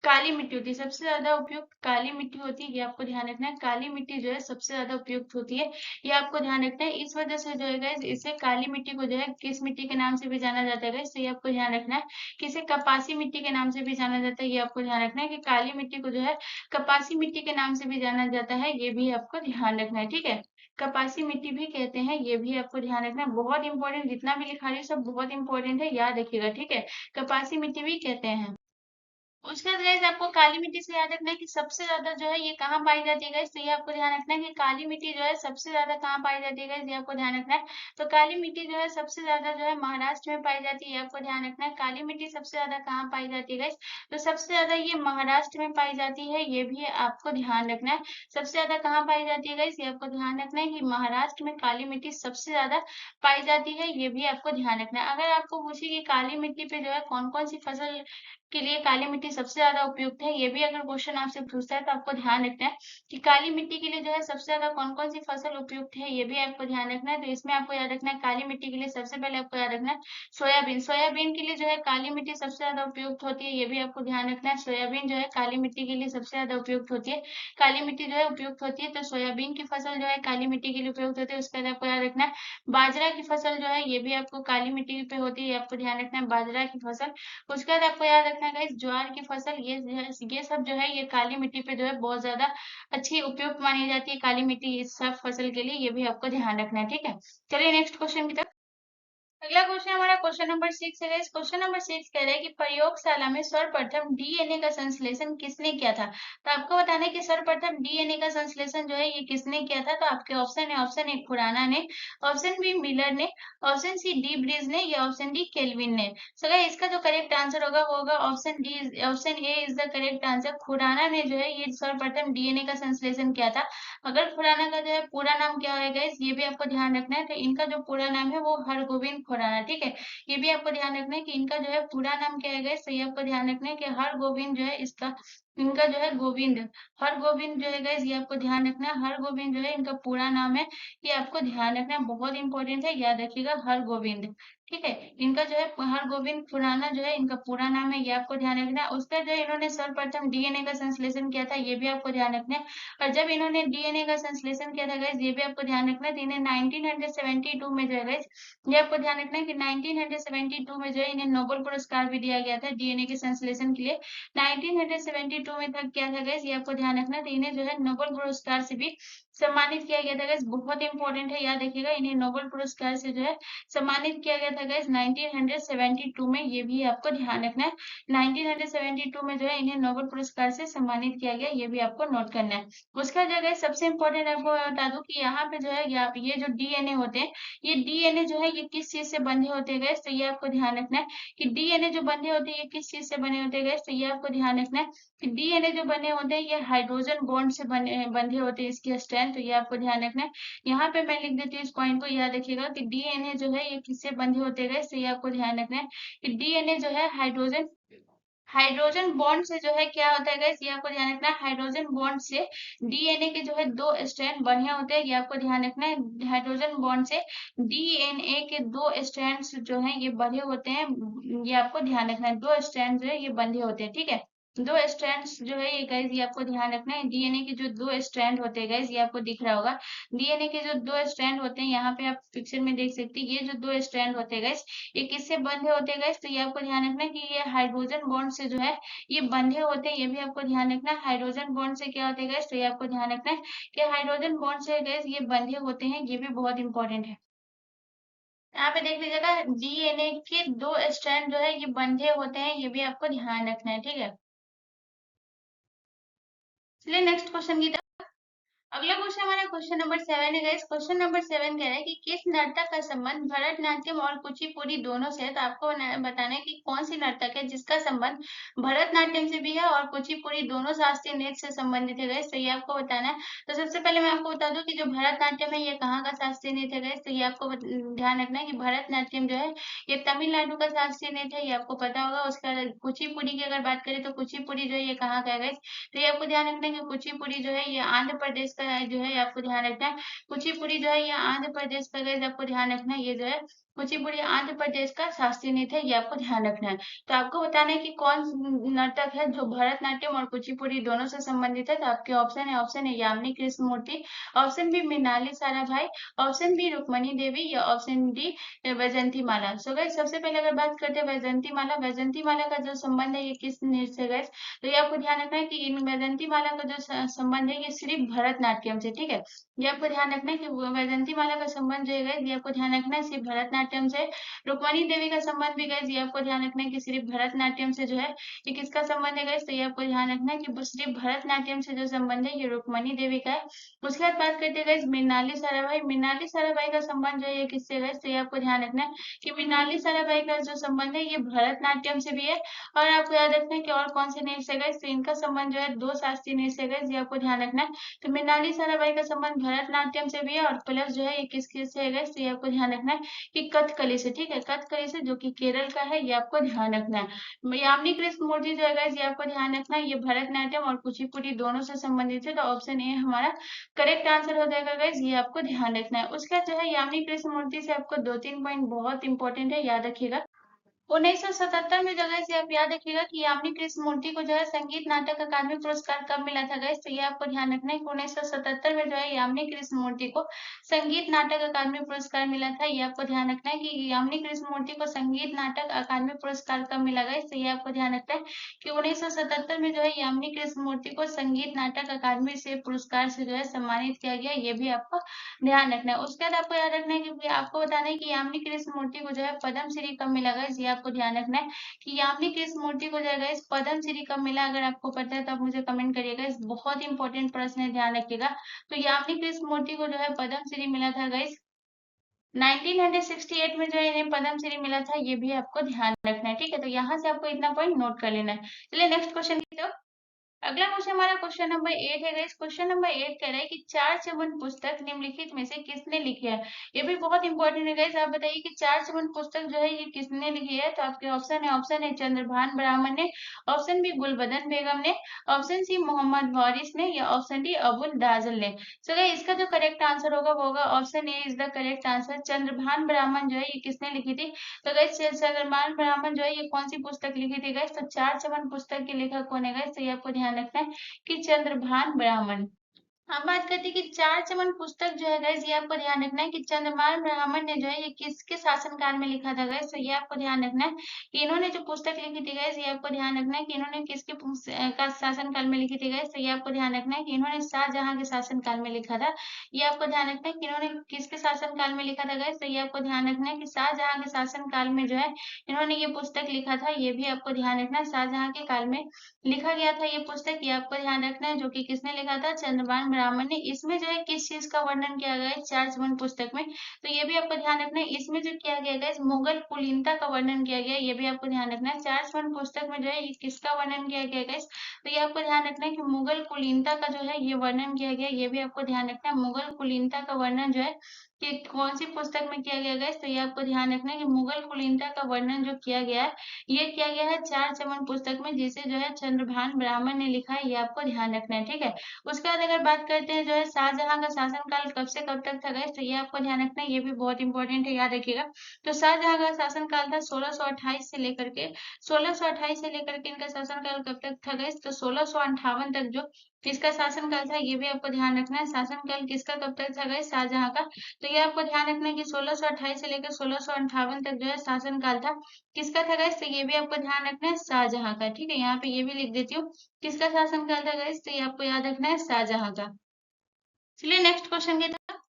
काली मिट्टी होती है, सबसे ज्यादा उपयुक्त काली मिट्टी होती है, ये आपको ध्यान रखना है, काली मिट्टी जो है सबसे ज्यादा उपयुक्त होती है, ये आपको ध्यान रखना है। इस वजह से जो है गाइस इसे काली मिट्टी को जो है किस मिट्टी के नाम से भी जाना जाता है गाइस, तो ये आपको ध्यान रखना है कि इसे कपासी मिट्टी के नाम से भी जाना जाता है, ये आपको ध्यान रखना है कि काली मिट्टी को जो है कपासी मिट्टी के नाम से भी जाना जाता है, ये भी आपको ध्यान रखना है, ठीक है। कपासी मिट्टी भी कहते हैं, ये भी आपको ध्यान रखना है, बहुत इंपॉर्टेंट, जितना भी लिखा रही हूँ सब बहुत इंपॉर्टेंट है, याद रखिएगा, ठीक है। कपासी मिट्टी भी कहते हैं। उसके बाद गाइस आपको काली मिट्टी से याद रखना है कि सबसे ज्यादा जो है ये कहाँ पाई जाती है गाइस, तो ये आपको ध्यान रखना है कि काली मिट्टी जो है सबसे ज्यादा कहाँ पाई जाती है गाइस, ये आपको ध्यान रखना है। तो काली मिट्टी जो है सबसे ज्यादा जो है महाराष्ट्र में पाई जाती है, ये आपको ध्यान रखना है। काली मिट्टी सबसे ज्यादा कहाँ पाई जाती है गाइस, तो सबसे ज्यादा ये महाराष्ट्र में पाई जाती है, ये भी आपको ध्यान रखना है। सबसे ज्यादा कहाँ पाई जाती है गाइस, ये आपको ध्यान रखना है कि महाराष्ट्र में काली मिट्टी सबसे ज्यादा पाई जाती है, ये भी आपको ध्यान रखना है। अगर आपको पूछे कि काली मिट्टी पे जो है कौन कौन सी फसल के लिए काली मिट्टी सबसे ज्यादा उपयुक्त है, ये भी अगर क्वेश्चन आपसे पूछता है तो आपको ध्यान रखना है कि काली मिट्टी के लिए जो है सबसे ज्यादा कौन कौन सी फसल उपयुक्त है, ये भी आपको ध्यान रखना है। तो इसमें आपको याद रखना है काली मिट्टी के लिए सबसे पहले आपको याद रखना है सोयाबीन। सोयाबीन के लिए जो है काली मिट्टी सबसे ज्यादा उपयुक्त होती है, ये भी आपको ध्यान रखना है। सोयाबीन जो है काली मिट्टी के लिए सबसे ज्यादा उपयुक्त होती है, काली मिट्टी जो है उपयुक्त होती है, तो सोयाबीन की फसल जो है काली मिट्टी के लिए उपयुक्त होती है। उसके बाद आपको याद रखना है बाजरा की फसल जो है ये भी आपको काली मिट्टी पे होती है, आपको ध्यान रखना है बाजरा की फसल। उसके बाद आपको याद रखना रखना है गाइस, ज्वार की फसल ये सब जो है ये काली मिट्टी पे जो है बहुत ज्यादा अच्छी उपयुक्त मानी जाती है, काली मिट्टी इस सब फसल के लिए, ये भी आपको ध्यान रखना है। ठीक है, चलिए नेक्स्ट क्वेश्चन की तरफ। अगला क्वेश्चन हमारा क्वेश्चन नंबर 6 है गाइस। क्वेश्चन नंबर 6 कह रहा है कि प्रयोगशाला में सर्वप्रथम डीएनए का संश्लेषण किसने किया था। तो आपको बताना है कि सर्वप्रथम डीएनए का संश्लेषण जो है ये किसने किया था। तो आपके ऑप्शन है, ऑप्शन ए खुराना ने, ऑप्शन बी मिलर ने, ऑप्शन सी डी ब्रिज ने, या ऑप्शन डी केल्विन ने। सो गाइस इसका जो करेक्ट आंसर होगा वो होगा option D, option A is the correct answer. Khurana ने जो है ये सर्वप्रथम डीएनए का संश्लेषण किया था। अगर खुराना का जो है पूरा नाम क्या है गाइस, ये भी आपको ध्यान रखना है। तो इनका जो पूरा नाम है वो हरगोविंद खुराना। ठीक है, ये भी आपको ध्यान रखना है कि इनका जो है पूरा नाम क्या है गाइस। तो ये आपको ध्यान रखना है कि हरगोविंद जो है इसका, इनका जो है गोविंद, हरगोविंद जो है गाइस ये आपको ध्यान रखना है। हरगोविंद जो है इनका पूरा नाम है, ये आपको ध्यान रखना है, बहुत इंपॉर्टेंट है, याद रखिएगा हरगोविंद। ठीक है, इनका जो है हरगोविंद खुराना जो है इनका पूरा नाम है, ये आपको ध्यान रखना है। उसका जो है इन्होंने सर्वप्रथम डीएनए का संश्लेषण किया था, ये भी आपको ध्यान रखना है। और जब इन्होंने डीएनए का संश्लेषण किया था गाइस, ये भी आपको ध्यान रखना है। तो इन्हें 1972 में जो है गाइस, ये आपको ध्यान रखना है कि 1972 में जो है इन्हें नोबेल पुरस्कार भी दिया गया था डीएनए के संश्लेषण के लिए। 1972 में था क्या था गाइस, ये आपको ध्यान रखना है। तो इन्हें जो है नोबेल पुरस्कार से भी सम्मानित किया गया था गाइस, बहुत इंपॉर्टेंट है, याद रखिएगा। इन्हें नोबेल पुरस्कार से जो है सम्मानित किया गया था गाइस 1972 में, ये भी आपको ध्यान रखना है। 1972 में जो है इन्हें नोबेल पुरस्कार से सम्मानित किया गया, ये भी आपको नोट करना है। उसका जो है सबसे इम्पोर्टेंट आपको बता दूं कि यहाँ पे जो है ये जो डीएनए होते हैं, ये डीएनए जो है ये किस चीज से बंधे होते हैं गाइस। तो ये आपको ध्यान रखना है कि डीएनए जो बंधे होते हैं ये किस चीज से बने होते हैं गाइस। तो ये आपको ध्यान रखना है कि डीएनए जो बने होते हैं ये हाइड्रोजन बॉन्ड से बंधे होते हैं, इसकी स्ट्रेंथ। तो ये आपको ध्यान रखना है। यहाँ पे मैं लिख देती हूँ, इस पॉइंट को याद रखिएगा कि डीएनए जो है ये किससे बंधे होते हैं गाइस। तो ये आपको ध्यान रखना है कि डीएनए जो है हाइड्रोजन हाइड्रोजन बॉन्ड से जो है क्या होता है गाइस, ये आपको ध्यान रखना है। हाइड्रोजन बॉन्ड से डीएनए के जो है दो स्ट्रैंड बने होते हैं, ये आपको ध्यान रखना है। हाइड्रोजन बॉन्ड से डीएनए के दो स्ट्रैंड्स जो है ये बंधे होते हैं, ये आपको ध्यान रखना है। दो स्ट्रैंड जो है ये बंधे होते हैं। ठीक है, दो स्ट्रैंड्स जो है ये गाइस ये आपको ध्यान रखना है। डीएनए के जो दो स्ट्रैंड होते हैं गाइस, ये आपको दिख रहा होगा। डीएनए के जो दो स्ट्रैंड होते हैं, यहाँ पे आप पिक्चर में देख सकते हैं, ये जो दो स्ट्रैंड होते हैं गाइस, ये किससे बंधे होते हैं गाइस। तो ये आपको ध्यान रखना है कि ये हाइड्रोजन बॉन्ड से जो है ये बंधे होते हैं, ये भी आपको ध्यान रखना है। हाइड्रोजन बॉन्ड से क्या होते हैं गैस, तो ये आपको ध्यान रखना है कि हाइड्रोजन बॉन्ड से गैस ये बंधे होते हैं, ये भी बहुत इंपॉर्टेंट है। यहाँ पे देख लीजिएगा डीएनए के दो स्ट्रैंड जो है ये बंधे होते हैं, ये भी आपको ध्यान रखना है। ठीक है, चलिए नेक्स्ट क्वेश्चन की। अगला क्वेश्चन हमारा क्वेश्चन नंबर 7 है गाइस। क्वेश्चन नंबर 7 कह रहा है कि किस नर्तक का संबंध भरतनाट्यम और कुचिपुड़ी दोनों से है। तो आपको बताना है कि कौन सी नर्तक है जिसका संबंध भरतनाट्यम से भी है और कुचिपुड़ी दोनों शास्त्रीय नृत्य से संबंधित है गाइस। तो ये आपको बताना है। तो सबसे पहले मैं आपको बता दूं कि जो भरतनाट्यम है ये कहाँ का शास्त्रीय नृत्य है गाइस। तो ये आपको ध्यान रखना है कि भरतनाट्यम जो है ये तमिलनाडु का शास्त्रीय नृत्य है, ये आपको पता होगा। उसका कुचिपुड़ी की अगर बात करें तो कुचिपुड़ी जो है ये कहाँ का है गाइस। तो ये आपको ध्यान रखना है कि कुचिपुड़ी जो है ये आंध्र प्रदेश का है, जो है आपको ध्यान रखना है। कुचिपुड़ी जो है ये आंध्र प्रदेश का है, आपको ध्यान रखना है। ये जो है कुचिपुड़ी आंध्र प्रदेश का शास्त्रीय नृत्य है, ये आपको ध्यान रखना है। तो आपको बताना है कि कौन नर्तक है जो भरतनाट्यम और कुचिपुड़ी दोनों से संबंधित है। तो आपके ऑप्शन है, ऑप्शन है Yamini Krishnamurthy, option B Mrinalini Sarabhai, option B Rukmini Devi, या option D Vyjayanthi Mala. So guys सबसे पहले अगर बात करते हैं वैजंती माला, वैजंती माला का जो संबंध है ये किस नृत्य से गाइस। तो ये आपको ध्यान रखना है कि इन वैजंती माला का जो संबंध है ये सिर्फ भरतनाट्यम से। ठीक है, ये आपको ध्यान रखना है कि वैजंती माला का संबंध जो है गाइस, ये आपको ध्यान रखना है सिर्फ भरतनाट्यम से। रुक्मणी देवी का संबंध भी गाइस ये आपको ध्यान रखना है कि सिर्फ भरतनाट्यम से जो है ये किसका संबंध है गाइस। तो ये आपको ध्यान रखना है कि सिर्फ भरतनाट्यम से जो संबंध है ये रुक्मणी देवी का है। उसके बाद बात करते हैं गाइस मृणाली साराभाई, मृणाली साराभाई का संबंध जो है ये किससे गाइस। तो ये आपको ध्यान रखना है कि मृणाली साराभाई का जो संबंध है ये भरतनाट्यम से भी है। और आपको याद रखना है कि और कौन से नृत्य से गाइस, तो इनका संबंध जो है दो शास्त्रीय नृत्य से गाइस, ये आपको ध्यान रखना है। तो मृणाली साराभाई का संबंध भरतनाट्यम से भी है और प्लस जो है ये किस किस से है गाइस, तो ये आपको ध्यान रखना है कि कथकली से। ठीक है, कथकली से जो कि केरल का है, ये आपको ध्यान रखना है। यामिनी कृष्णमूर्ति जो है गाइस, ये आपको ध्यान रखना है, ये भरतनाट्यम और कुचिपुड़ी दोनों से संबंधित है। तो ऑप्शन ए हमारा करेक्ट आंसर हो जाएगा गाइस, ये आपको ध्यान रखना है। उसका जो है यामिनी कृष्णमूर्ति से आपको दो तीन पॉइंट बहुत इंपॉर्टेंट है, याद रखिएगा। 1977 में जो है इसे आप याद रखिएगा कि यामिनी कृष्णमूर्ति को जो है संगीत नाटक अकादमी पुरस्कार कब मिला था गाइस, तो ये आपको ध्यान रखना है कि 1977 में जो है यामिनी कृष्णमूर्ति को संगीत नाटक अकादमी पुरस्कार मिला था। ये आपको ध्यान रखना है कि यामिनी कृष्णमूर्ति को संगीत नाटक अकादमी पुरस्कार कब मिला गाइस, तो ये आपको ध्यान रखना है कि 1977 में जो है यामिनी कृष्णमूर्ति को संगीत नाटक अकादमी से पुरस्कार से जो है सम्मानित किया गया। ये भी आपको ध्यान रखना है। उसके बाद आपको याद रखना है कि आपको बताना है कि यामिनी कृष्णमूर्ति को जो है पद्म श्री कब मिला गाइस, ये आपको ध्यान रखना है कि यामिनी कृष्णमूर्ति को जो है गाइस पद्म श्री कब मिला। अगर आपको पता है तो आप मुझे कमेंट करिएगा, इस बहुत इंपॉर्टेंट प्रश्न है, ध्यान रखिएगा। तो यामिनी कृष्णमूर्ति को जो है पद्म श्री मिला था गाइस 1968 में जो है इन्हें पद्म श्री मिला था। ये भी आपको ध्यान रखना है, ठीक है। तो यहाँ से आपको इतना पॉइंट नोट कर लेना है। चलिए नेक्स्ट क्वेश्चन की तरफ। अगला क्वेश्चन हमारा क्वेश्चन नंबर 8 है गाइस। क्वेश्चन नंबर 8 कह रहा है कि चार चमन पुस्तक निम्नलिखित में से किसने लिखी है। ये भी बहुत इंपॉर्टेंट है गाइस। आप बताइए कि चार चमन पुस्तक जो है ये किसने लिखी है। तो आपके ऑप्शन है चंद्रभान ब्राह्मण ने, ऑप्शन बी गुलबदन बेगम ने, ऑप्शन सी मोहम्मद वारिस ने, या ऑप्शन डी अबुल दाजल ने। सो गाइस इसका जो करेक्ट आंसर होगा वो होगा option A is the correct answer. Chandrabhan ब्राह्मण जो है ये किसने लिखी थी। तो गाइस चंद्रभान ब्राह्मण जो है ये कौन सी पुस्तक लिखी थी गाइस, तो चार चमन पुस्तक के लेखक कौन है गाइस, तो ये आपको ध्यान रखना है कि चंद्रभान ब्राह्मण। हम बात करते हैं कि चार चमन पुस्तक जो है गाइस ये आपको ध्यान रखना है कि चंद्रभान ब्राह्मण ने जो है ये किसके शासनकाल में लिखा था गाइस, तो ये आपको ध्यान रखना है कि इन्होंने जो पुस्तक लिखी थी गाइस ये आपको ध्यान रखना है कि इन्होंने किसके का शासनकाल में लिखी थी गाइस, तो ये आपको ध्यान रखना है कि इन्होंने शाहजहां के शासनकाल में लिखा था। ये आपको ध्यान रखना है कि इन्होंने किसके शासनकाल में लिखा था गाइस, तो ये आपको ध्यान रखना है कि शाहजहां के शासनकाल में जो है इन्होंने ये पुस्तक लिखा था। ये भी आपको ध्यान रखना है शाहजहां के काल में लिखा गया था ये पुस्तक। ये आपको ध्यान रखना है जो कि किसने लिखा था, चंद्रभान ब्राह्मण ने। इसमें जो है किस चीज का वर्णन किया गया है चार चमन पुस्तक में, तो ये भी आपको ध्यान रखना है। इसमें जो किया गया है मुगल कुलीनता का वर्णन किया गया है। ये भी आपको ध्यान रखना है। चार चमन पुस्तक में जो है ये किसका वर्णन किया गया है, तो ये आपको ध्यान रखना है कि मुगल कुलीनता का जो है ये वर्णन किया गया है। ये भी आपको ध्यान रखना है मुगल कुलीनता का वर्णन जो है कि कौन सी पुस्तक में किया गया है, तो ये आपको ध्यान रखना है कि मुगल कुलीनता का वर्णन जो किया गया है ये किया गया है चार चमन पुस्तक में, जिसे जो है चंद्रभान ब्राह्मण ने लिखा है। ये आपको ध्यान रखना है, ठीक है। उसके बाद अगर बात करते हैं जो है शाहजहां का शासनकाल कब से कब तक था गाइस, तो ये आपको ध्यान रखना है। ये भी बहुत इंपॉर्टेंट है, याद रखिएगा। तो शाहजहां का शासनकाल था 1628 से लेकर के 1628 से लेकर के इनका शासनकाल कब तक था गाइस, तो 1658 तक जो इसका शासनकाल था। ये भी आपको ध्यान रखना है। शासनकाल किसका कब तक था गाइस, शाहजहां का। तो ये आपको ध्यान रखना है कि 1628 से लेकर 1658 तक जो है शासनकाल था किसका था गाइस, तो ये भी आपको ध्यान रखना है शाहजहां का, ठीक है। यहाँ पे ये भी लिख देती हूँ किसका शासनकाल था गाइस, तो ये आपको याद रखना है शाहजहां का। चलिए नेक्स्ट क्वेश्चन की तरफ।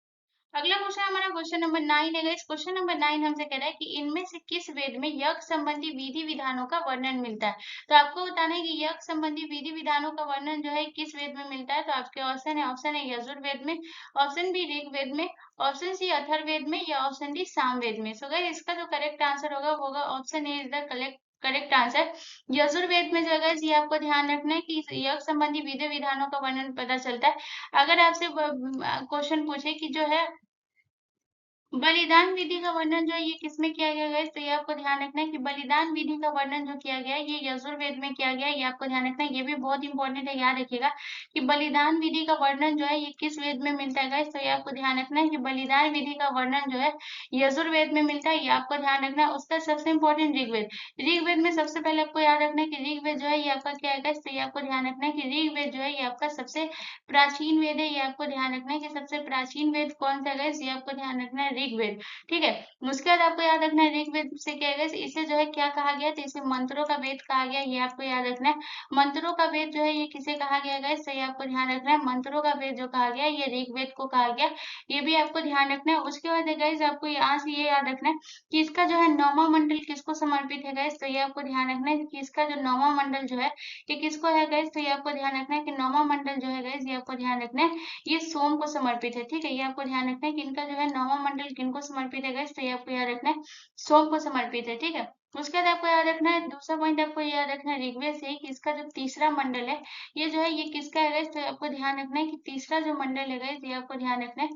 अगला क्वेश्चन हमारा क्वेश्चन नंबर 9 है गाइस। क्वेश्चन नंबर 9 हमसे कह रहा है कि इनमें से किस वेद में यज्ञ संबंधी विधि विधानों का वर्णन मिलता है। तो आपको बताना है कि यज्ञ संबंधी विधि विधानों का वर्णन जो है किस वेद में मिलता है। तो आपके ऑप्शन है यजुर्वेद में, ऑप्शन बी ऋग्वेद में, ऑप्शन सी अथर्ववेद में, या ऑप्शन डी सामवेद में। सो गाइस इसका जो करेक्ट आंसर होगा वो होगा option A is the correct answer. Yajurveda में जो है guys, ये आपको ध्यान रखना है कि यज्ञ संबंधी विधि विधानों का वर्णन पता चलता है। अगर आपसे क्वेश्चन पूछे कि जो है बलिदान विधि का वर्णन जो है ये किसमें किया गया है, तो ये आपको ध्यान रखना है कि बलिदान विधि का वर्णन जो किया गया है ये यजुर्वेद में किया गया है। ये आपको ध्यान रखना है। ये भी बहुत इंपॉर्टेंट है, याद रखिएगा कि बलिदान विधि का वर्णन जो है ये किस वेद में मिलता है guys? तो ये आपको ध्यान रखना है कि बलिदान विधि का वर्णन जो है यजुर्वेद में मिलता है। ये आपको ध्यान रखना है। उसका सबसे इंपॉर्टेंट ऋग्वेद। ऋग्वेद में सबसे पहले आपको याद रखना है कि ऋग्वेद जो है ये आपका क्या है guys? तो ये आपको ध्यान रखना है कि ऋग्वेद जो है ये आपका सबसे प्राचीन वेद है। ये आपको ध्यान रखना है कि सबसे प्राचीन वेद कौन सा है guys? ये आपको ध्यान रखना है ऋग्वेद, ठीक है। उसके बाद आपको याद रखना है ऋग्वेद से क्या है इसे जो है क्या कहा गया, तो इसे मंत्रों का वेद कहा गया। ये आपको याद रखना है। मंत्रों का वेद जो है ये किसे कहा गया है, तो ये आपको ध्यान रखना है। मंत्रों का वेद जो कहा गया ये ऋग्वेद को कहा गया। ये भी आपको ध्यान रखना है। उसके बाद गाइस आपको यहाँ से ये याद रखना है कि इसका जो है नौवां मंडल किसको समर्पित है गाइस, तो ये आपको ध्यान रखना है कि इसका जो नौवां मंडल जो है ये किसको है गाइस, तो ये आपको ध्यान रखना है कि नौवां मंडल जो है गाइस ये आपको ध्यान रखना है ये सोम को समर्पित है, ठीक है। ये आपको ध्यान रखना है कि इनका जो है नौवां मंडल किनको समर्पित है गाइस, तो ये आपको याद रखना है सोम को समर्पित है, ठीक है। उसके बाद आपको याद रखना है दूसरा पॉइंट आपको याद रखना है ऋग्वेद से कि इसका जो तीसरा मंडल है ये जो है ये किसका है गाइस, तो आपको ध्यान रखना है कि तीसरा जो मंडल है गाइस ये आपको ध्यान रखना है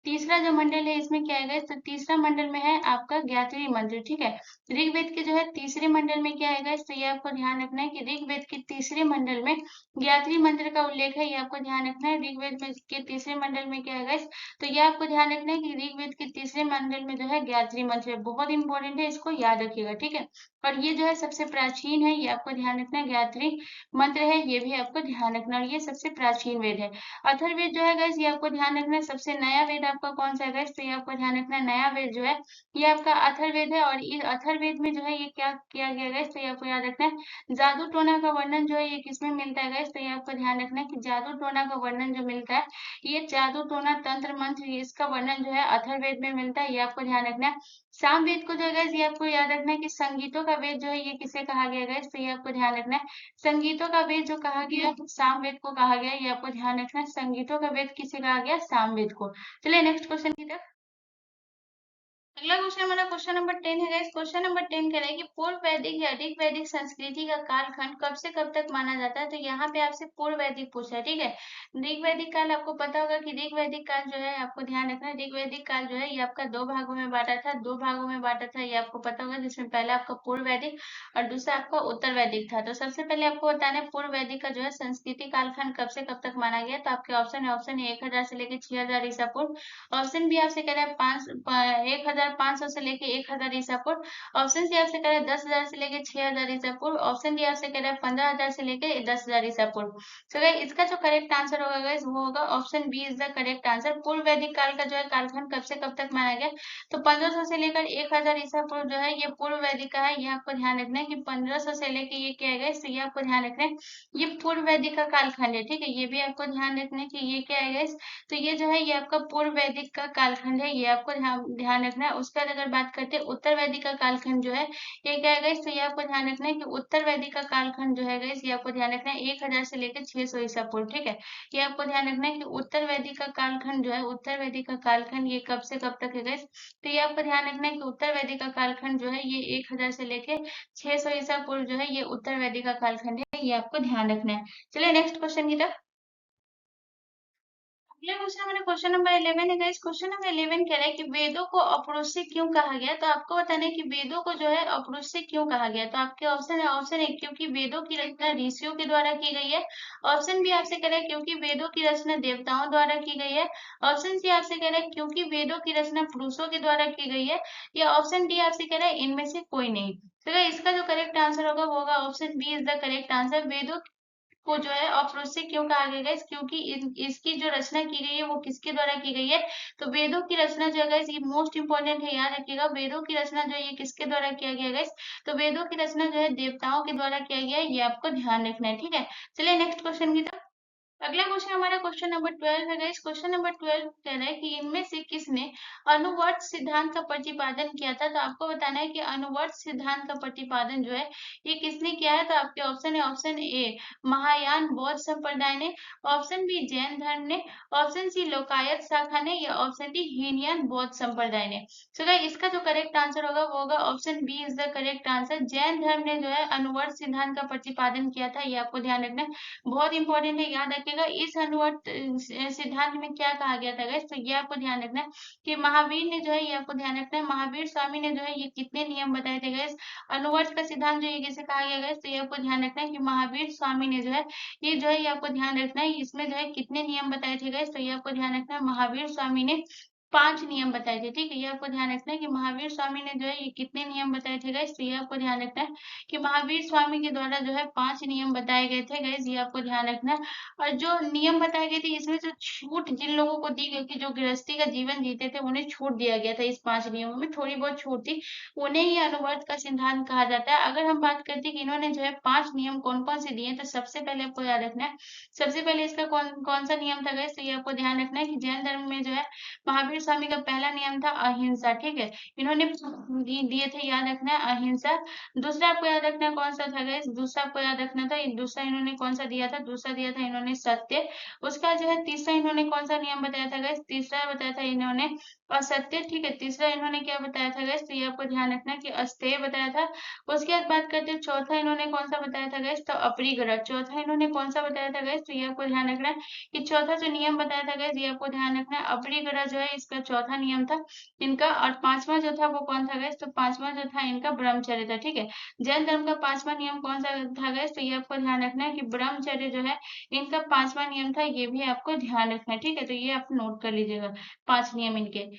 तीसरा जो मंडल है इसमें क्या है गाइस, तो तीसरा मंडल में है आपका गायत्री मंत्र, ठीक है। ऋग्वेद के जो है तीसरे मंडल में क्या है गाइस, तो ये आपको ध्यान रखना है कि ऋग्वेद के तीसरे मंडल में गायत्री मंत्र का उल्लेख है, ये आपको ध्यान रखना है। ऋग्वेद में के तीसरे मंडल में क्या है गाइस, तो ये आपको ध्यान रखना है कि ऋग्वेद के तीसरे मंडल में जो है गायत्री मंत्र है, बहुत इंपॉर्टेंट है, इसको याद रखिएगा, ठीक है। और ये जो है सबसे प्राचीन है, ये आपको ध्यान रखना है, गायत्री मंत्र है, ये भी आपको ध्यान रखना, और ये सबसे प्राचीन वेद है। अथर्ववेद जो है गाइस, ये आपको ध्यान रखना है, सबसे नया वेद आपका कौन सा है गाइस, तो ये आपको ध्यान रखना है, नया वेद जो है ये आपका अथर्ववेद है। और इस अथर्ववेद में जो है ये क्या किया गया गाइस, तो ये आपको याद रखना है। जादू टोना का वर्णन जो है ये किसमें मिलता है गाइस, तो ये आपको ध्यान रखना है कि जादू टोना का वर्णन जो मिलता है, ये जादू टोना तंत्र मंत्र इसका वर्णन जो है अथर्ववेद में मिलता है, ये आपको ध्यान रखना है। सामवेद को जो है गाइस, ये आपको याद रखना है कि संगीतों का वेद जो है ये किसे कहा गया गाइस, तो ये आपको ध्यान रखना है। संगीतों का वेद जो कहा गया सामवेद को कहा गया, ये आपको ध्यान रखना है। संगीतों का वेद किसे कहा गया, सामवेद को। चलिए नेक्स्ट क्वेश्चन की तरफ। अगला क्वेश्चन हमारा क्वेश्चन नंबर 10 है गाइस। क्वेश्चन नंबर 10 कह रहा है कि पूर्व वैदिक या अधिक वैदिक संस्कृति का कालखंड कब से कब तक माना जाता है, तो यहाँ पे आपसे पूर्व वैदिक पूछा है, ठीक है। ऋग वैदिक काल आपको पता होगा कि ऋग वैदिक काल जो है आपको ध्यान रखना है, ऋग वैदिक काल जो है ये आपका दो भागों में बांटा था, दो भागों में बांटा था, ये आपको पता होगा, जिसमें पहला आपका पूर्व वैदिक और दूसरा आपका उत्तर वैदिक था। तो सबसे पहले आपको बताना है पूर्व वैदिक का जो है संस्कृति कालखंड कब से कब तक माना गया, तो आपके ऑप्शन है, ऑप्शन ए 1000 से लेकर 6000 ईसा पूर्व, ऑप्शन बी आपसे कह रहा है 1500 से लेके 1000 ईसा पूर्व, ऑप्शन सी आपसे कह रहा है 10,000 से लेके 6,000 ईसा पूर्व, ऑप्शन डी आपसे कह रहा है 15,000 से लेके 10,000 ईसा पूर्व। तो गाइस इसका जो करेक्ट आंसर होगा गाइस वो होगा option B is the correct answer. पूर्व वैदिक काल का जो है कालखंड कब से कब तक माना गया, तो 1500 से लेकर 1000 ईसा पूर्व जो है ये पूर्व वैदिक का है, ये आपको ध्यान रखना है कि 1500 से लेके ये क्या है गाइस, तो ये आपको ध्यान रखना है, ये पूर्व वैदिक का कालखंड है, ठीक है। ये भी आपको ध्यान रखना है कि ये क्या है गाइस, तो ये जो है ये आपका पूर्व वैदिक का कालखंड है, ये आपको ध्यान ध्यान रखना है। उसके बाद अगर बात करते हैं उत्तर वैदिक का कालखंड जो है ये क्या है गाइस, तो ये आपको ध्यान रखना है कि उत्तर वैदिक का कालखंड जो है गाइस ये आपको ध्यान रखना है 1000 से लेकर 600 ईसा पूर्व, ठीक है। ये आपको ध्यान रखना है कि उत्तर वैदिक का कालखंड जो है उत्तर वैदिक का कालखंड ये कब से कब तक है गाइस, तो ये आपको ध्यान रखना है कि उत्तर वैदिक का कालखंड जो है ये 1000 से लेके 600 ईसा पूर्व जो है ये उत्तर वैदिक का कालखंड है, ये आपको ध्यान रखना है। चलिए नेक्स्ट क्वेश्चन की तरफ। अगला क्वेश्चन हमारा क्वेश्चन नंबर 11 है गाइस। क्वेश्चन नंबर 11 कह रहा है कि वेदों को अपौरुषेय क्यों कहा गया, तो आपको बताना है कि वेदों को जो है अपौरुषेय क्यों कहा गया। तो आपके ऑप्शन है, ऑप्शन ए क्योंकि वेदों की रचना ऋषियों के द्वारा की गई है, ऑप्शन बी आपसे कह रहा है क्योंकि वेदों की रचना देवताओं द्वारा की गई है, ऑप्शन सी आपसे कह रहा है क्योंकि वेदों की रचना पुरुषों के द्वारा की गई है, या ऑप्शन डी आपसे कह रहा है इनमें से कोई नहीं। तो गाइस इसका जो करेक्ट आंसर होगा वो होगा option B is the correct answer. वेदों को जो है अप्रोच्य क्यों कहा गया है, क्योंकि इसकी जो रचना की गई है वो किसके द्वारा की गई है, तो वेदों की रचना जो है ये मोस्ट इंपोर्टेंट है, याद रखिएगा। वेदों की रचना जो है ये किसके द्वारा किया गया है, तो वेदों की रचना जो है देवताओं के द्वारा किया गया है, ये आपको ध्यान रखना है, ठीक है। चलिए नेक्स्ट क्वेश्चन की तरफ। अगला क्वेश्चन हमारा क्वेश्चन नंबर 12 है गाइस। क्वेश्चन नंबर 12 कह रहा है कि इनमें से किसने अनुवर्त सिद्धांत का प्रतिपादन किया था, तो आपको बताना है कि अनुवर्त सिद्धांत का प्रतिपादन जो है ये किसने किया है, तो आपके ऑप्शन है, ऑप्शन ए महायान बौद्ध संप्रदाय ने, ऑप्शन बी जैन धर्म ने, ऑप्शन सी लोकायत शाखा ने, या ऑप्शन डी हीनयान बौद्ध संप्रदाय ने। तो गाइस इसका जो करेक्ट आंसर होगा वो होगा option B is the correct answer. Jain धर्म ने जो है अनुवर्त सिद्धांत का प्रतिपादन किया था, ये आपको ध्यान रखना है, बहुत इंपॉर्टेंट है, याद रखिएगा। इस अनुवर्त सिद्धांत में क्या कहा गया था गाइस, तो ये आपको ध्यान रखना है कि महावीर ने जो है, ये आपको ध्यान रखना है, महावीर स्वामी ने जो है ये कितने नियम बताए थे गाइस। अनुवर्त का सिद्धांत जो ये किसे कहा गया गाइस, तो ये आपको ध्यान रखना है कि महावीर स्वामी ने जो है ये जो है ये आपको ध्यान रखना है, इसमें जो है कितने नियम बताए थे गाइस, तो ये आपको ध्यान रखना है महावीर स्वामी ने 5 नियम बताए थे, ठीक है। ये आपको ध्यान रखना है कि महावीर स्वामी ने जो है ये कितने नियम बताए थे गाइस, तो ये आपको ध्यान रखना है कि महावीर स्वामी के द्वारा जो है 5 नियम बताए गए थे गाइस, ये आपको ध्यान रखना है। और जो नियम बताए गए थे इसमें जो छूट जिन लोगों को दी गई थी, जो गृहस्थी का जीवन जीते थे उन्हें छूट दिया गया था, इस 5 नियमों में थोड़ी बहुत छूट थी, उन्हें ही अनुवर्त का सिद्धांत कहा जाता है। अगर हम बात करते हैं कि इन्होंने जो है 5 नियम कौन कौन से दिए, तो सबसे पहले आपको याद रखना है, सबसे पहले इसका कौन कौन सा नियम था गाइस, तो ये आपको ध्यान रखना है कि जैन धर्म में जो है महावीर स्वामी का पहला नियम था अहिंसा, ठीक है। इन्होंने दिए थे, याद रखना है, अहिंसा। दूसरा आपको याद रखना है कौन सा था गाइस, दूसरा आपको याद रखना था, दूसरा इन्होंने कौन सा दिया था, दूसरा दिया था इन्होंने सत्य। उसका जो है तीसरा इन्होंने कौन सा नियम बताया था गाइस, तीसरा बताया था इन्होंने असत्य, ठीक है। तीसरा इन्होंने क्या बताया था गाइस, तो ये आपको ध्यान रखना है कि अस्तेय बताया था। उसके बाद बात करते हैं चौथा इन्होंने कौन सा बताया था गाइस, तो अपरिग्रह। चौथा इन्होंने कौन सा बताया था गाइस, तो ये आपको ध्यान रखना है कि चौथा जो नियम बताया था गाइस, ये आपको ध्यान रखना है। अपरिग्रह जो है इसका चौथा नियम था इनका। और पांचवा जो था वो कौन था गाइस, तो पांचवा जो था इनका ब्रह्मचर्य था, ठीक है। जैन धर्म का पांचवा नियम कौन सा था गाइस, तो ये आपको ध्यान रखना है कि ब्रह्मचर्य जो है इनका पांचवा नियम था, ये भी आपको ध्यान रखना है, ठीक है। तो ये आप नोट कर लीजिएगा, 5 नियम इनके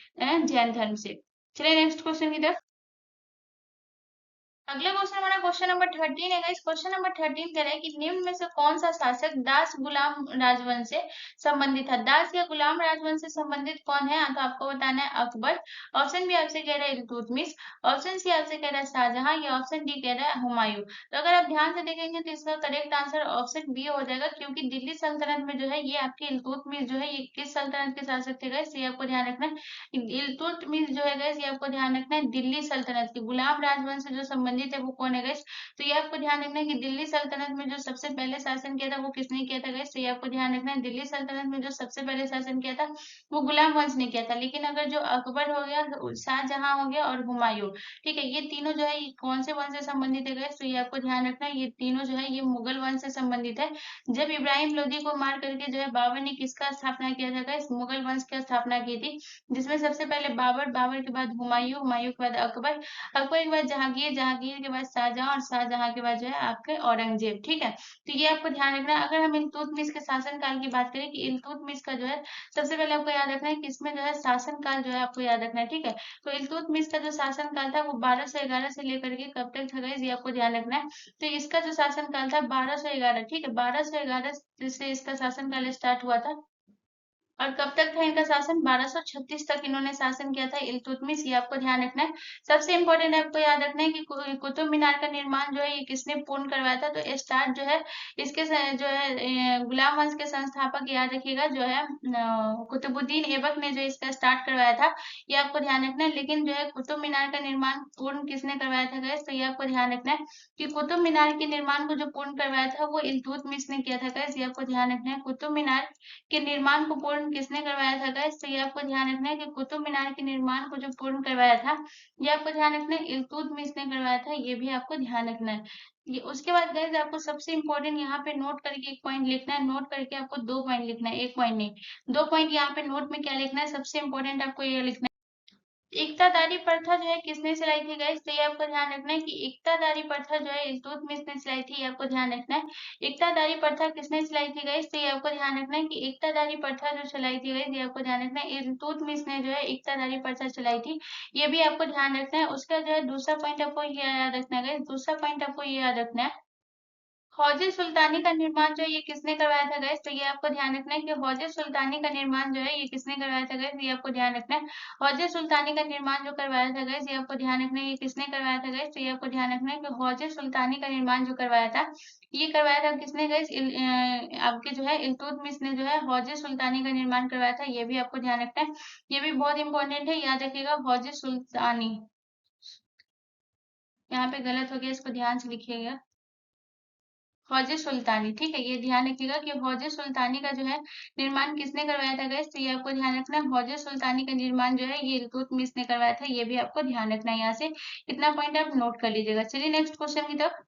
जैन धर्म से। चलिए नेक्स्ट क्वेश्चन की तरफ। अगला क्वेश्चन हमारा क्वेश्चन नंबर 13 है गाइस। क्वेश्चन नंबर 13 कह रहा है कि निम्न में से कौन सा शासक दास गुलाम राजवंश से संबंधित था। दास या गुलाम राजवंश से संबंधित कौन है, तो आपको बताना है अकबर। ऑप्शन बी आपसे कह रहा है इल्तुतमिश, ऑप्शन सी आपसे कह रहा है शाहजहां, या ऑप्शन डी कह रहा है हुमायूं। तो अगर आप ध्यान से देखेंगे तो इसका करेक्ट आंसर ऑप्शन बी हो जाएगा, क्योंकि दिल्ली सल्तनत में जो है ये आपके इल्तुतमिश जो है ये किस सल्तनत के शासक थे गाइस, ये आपको ध्यान रखना है। इल्तुतमिश जो है गाइस ये आपको ध्यान रखना है दिल्ली सल्तनत की गुलाम राजवंश से जो संबंधित है वो कौन है गाइस, तो ये आपको ध्यान रखना है कि दिल्ली सल्तनत में जो सबसे पहले शासन किया था वो किसने किया था गाइस, तो ये आपको ध्यान रखना है दिल्ली सल्तनत में जो सबसे पहले शासन किया था वो गुलाम वंश ने किया था। लेकिन अगर जो अकबर हो गया, शाहजहां हो गया और हुमायूं, ठीक है, ये तीनों जो है ये कौन से वंश से संबंधित है गाइस, तो ये आपको ध्यान रखना है ये तीनों जो है ये मुगल वंश से संबंधित है। जब इब्राहिम लोदी को मार करके जो है बाबर ने किसका स्थापना किया था गाइस, मुगल वंश की स्थापना की थी, जिसमें सबसे पहले बाबर, बाबर के बाद हुमायूं, हुमायूं के बाद अकबर, अकबर के बाद जहांगीर, जहांगीर के बाद शाहजहां, और शाहजहां के बाद जो है आपके औरंगजेब, ठीक है। तो ये आपको ध्यान रखना है। अगर हम इल्तुतमिश के शासनकाल की बात करें कि इल्तुतमिश का जो है सबसे पहले आपको याद रखना है कि इसमें जो है शासनकाल जो है आपको याद रखना है, ठीक है। तो इल्तुतमिश का जो शासनकाल था वो 1211 से लेकर के कब तक था गाइस, ये आपको ध्यान रखना है। तो इसका जो शासनकाल था 1211, ठीक है, 1211 से इसका शासनकाल स्टार्ट हुआ था। और कब तक था इनका शासन, 1236 तक इन्होंने शासन किया था इल्तुतमिश, ये आपको ध्यान रखना है। सबसे इम्पोर्टेंट आपको याद रखना है कि कुतुब मीनार का निर्माण जो है ये किसने पूर्ण करवाया था, तो स्टार्ट जो है इसके जो है गुलाम वंश के संस्थापक याद रखिएगा जो है कुतुबुद्दीन ऐबक ने जो इसका स्टार्ट करवाया था, ये आपको ध्यान रखना है। लेकिन जो है कुतुब मीनार का निर्माण पूर्ण किसने करवाया था गैस, तो ये आपको ध्यान रखना है कि कुतुब मीनार के निर्माण को जो पूर्ण करवाया था वो इल्तुतमिश ने किया था गैस, ये आपको ध्यान रखना है। कुतुब मीनार के निर्माण को पूर्ण किसने करवाया था गाइस, तो ये आपको ध्यान रखना है कि कुतुब मीनार के निर्माण को जो पूर्ण करवाया था ये आपको ध्यान रखना है इल्तुतमिश ने करवाया था, ये भी आपको ध्यान रखना है। ये उसके बाद गाइस आपको सबसे इंपॉर्टेंट यहाँ पे नोट करके एक पॉइंट लिखना है, नोट करके आपको 2 पॉइंट लिखना है, एक पॉइंट नहीं 2 पॉइंट। यहाँ पे नोट में क्या लिखना है, सबसे इंपॉर्टेंट आपको ये लिखना है एकतादारी प्रथा जो है किसने चलाई थी गाइस, तो ये आपको ध्यान रखना है कि एकतादारी प्रथा जो है इल्तुतमिश ने चलाई थी, ये आपको ध्यान रखना है। एकतादारी प्रथा किसने चलाई थी गाइस, तो ये आपको ध्यान रखना है कि एकतादारी प्रथा जो चलाई थी गाइस, ये आपको ध्यान रखना है इल्तुतमिश ने जो है एकतादारी प्रथा चलाई थी, ये भी आपको ध्यान रखना है। उसका जो है दूसरा पॉइंट आपको ये याद रखना है गाइस, दूसरा पॉइंट आपको ये याद रखना है हौजे सुल्तानी का निर्माण जो है ये किसने करवाया था गाइस, तो ये आपको ध्यान रखना है कि हौजे सुल्तानी का निर्माण जो है ये किसने करवाया था गाइस, ये आपको ध्यान रखना है। हौजे सुल्तानी का निर्माण जो करवाया था गाइस, ये आपको ध्यान रखना है ये किसने करवाया था गाइस, तो ये आपको ध्यान रखना है कि हौजे सुल्तानी का निर्माण जो करवाया था ये करवाया था किसने गाइस, आपके जो है इल्तुतमिश ने जो है हौजे सुल्तानी का निर्माण करवाया था, ये भी आपको ध्यान रखना है। ये भी बहुत इंपॉर्टेंट है, याद रखिएगा हौजे सुल्तानी। यहाँ पे गलत हो गया, इसको ध्यान से लिखिएगा, हौजे सुल्तानी, ठीक है। ये ध्यान रखिएगा कि हौजे सुल्तानी का जो है निर्माण किसने करवाया था गाइस, तो ये आपको ध्यान रखना है हौजे सुल्तानी का निर्माण जो है ये इल्तुतमिश ने करवाया था, ये भी आपको ध्यान रखना है। यहाँ से इतना पॉइंट आप नोट कर लीजिएगा। चलिए नेक्स्ट क्वेश्चन की तरफ।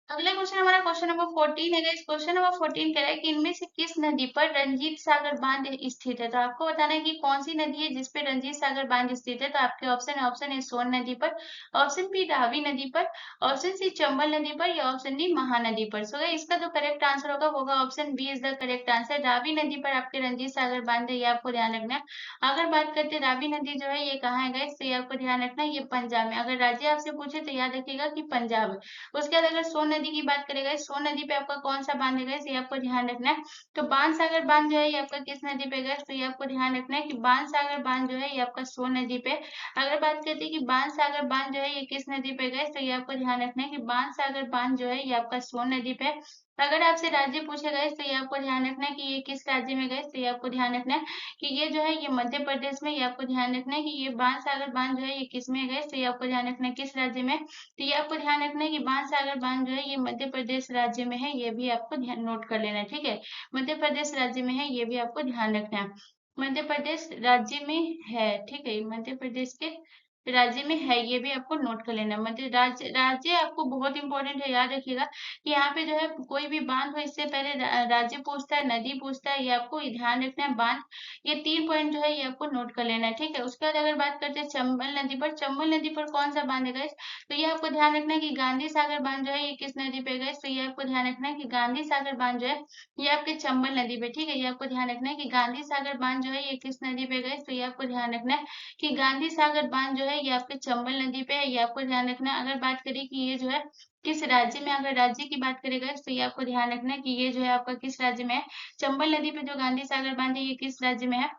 अगला क्वेश्चन हमारा क्वेश्चन नंबर 14 है गाइस। क्वेश्चन नंबर 14 कह रहा है कि इनमें से किस नदी पर रंजीत सागर बांध स्थित है, तो आपको बताना है कि कौन सी नदी है जिसपे रंजीत सागर बांध स्थित है। तो आपके ऑप्शन है, ऑप्शन ए सोन नदी पर, ऑप्शन बी रावी नदी पर, ऑप्शन सी चंबल नदी पर, या ऑप्शन डी महानदी पर। सो गाइस इसका जो करेक्ट आंसर होगा वो होगा option B is the correct answer. Ravi नदी पर आपके रंजीत सागर बांध है, ये आपको ध्यान रखना है। अगर बात करते हैं रावी नदी जो है ये कहाँ है गाइस, तो ये आपको ध्यान रखना है ये पंजाब में। अगर राज्य आपसे पूछे तो याद रखिएगा कि पंजाब है। उसके बाद अगर सोन नदी की बात करेगा, सोन नदी पे आपका कौन सा बांध है ये आपको ध्यान रखना है। तो बाण सागर बांध जो है ये आपका किस नदी पे गया, तो ये आपको ध्यान रखना है कि बाण सागर बांध जो है ये आपका सोन नदी पे। अगर बात करते हैं कि बाण सागर बांध जो है ये किस नदी पे गए, तो ये आपको ध्यान रखना है कि बाण सागर बांध जो है ये आपका सोन नदी पे। अगर आपसे राज्य पूछे गए तो ये आपको ध्यान रखना है कि ये किस राज्य में गए, तो ये आपको ध्यान रखना है कि ये जो है ये मध्य प्रदेश में। ये आपको ध्यान रखना है कि ये बाण सागर बांध जो है ये किस में गए, तो ये आपको ध्यान रखना है किस राज्य में। तो ये आपको ध्यान रखना है कि बाणसागर बांध जो है ये मध्य प्रदेश राज्य में है, ये भी आपको ध्यान नोट कर लेना है, ठीक है। मध्य प्रदेश राज्य में है, ये भी आपको ध्यान रखना है। मध्य प्रदेश राज्य में है, ठीक है, मध्य प्रदेश के राज्य में है, ये भी आपको नोट कर लेना। मध्य राज्य, राज्य आपको बहुत इंपॉर्टेंट है, याद रखिएगा कि यहाँ पे जो है कोई भी बांध हो इससे पहले राज्य पूछता है, नदी पूछता है, ये आपको ध्यान रखना है। बांध, ये 3 पॉइंट जो है ये आपको नोट कर लेना है, ठीक है। उसके बाद अगर बात करते हैं चंबल नदी पर, चंबल नदी पर कौन सा बांध है guys? तो ये आपको ध्यान रखना है कि गांधी सागर बांध जो है ये किस नदी पे गए, तो ये आपको ध्यान रखना है कि गांधी सागर बांध जो है ये आपके चंबल नदी पे, ठीक है। ये आपको ध्यान रखना है कि गांधी सागर बांध जो है ये किस नदी पे गए, तो ये आपको ध्यान रखना है कि गांधी सागर बांध जो है ये आपके चंबल नदी पे है, ये आपको ध्यान रखना है। अगर बात करें कि ये जो है किस राज्य में, अगर राज्य की बात करेगा तो ये आपको ध्यान रखना है कि ये जो है आपका किस राज्य में है। चंबल नदी पे जो गांधी सागर बांध है ये किस राज्य में है?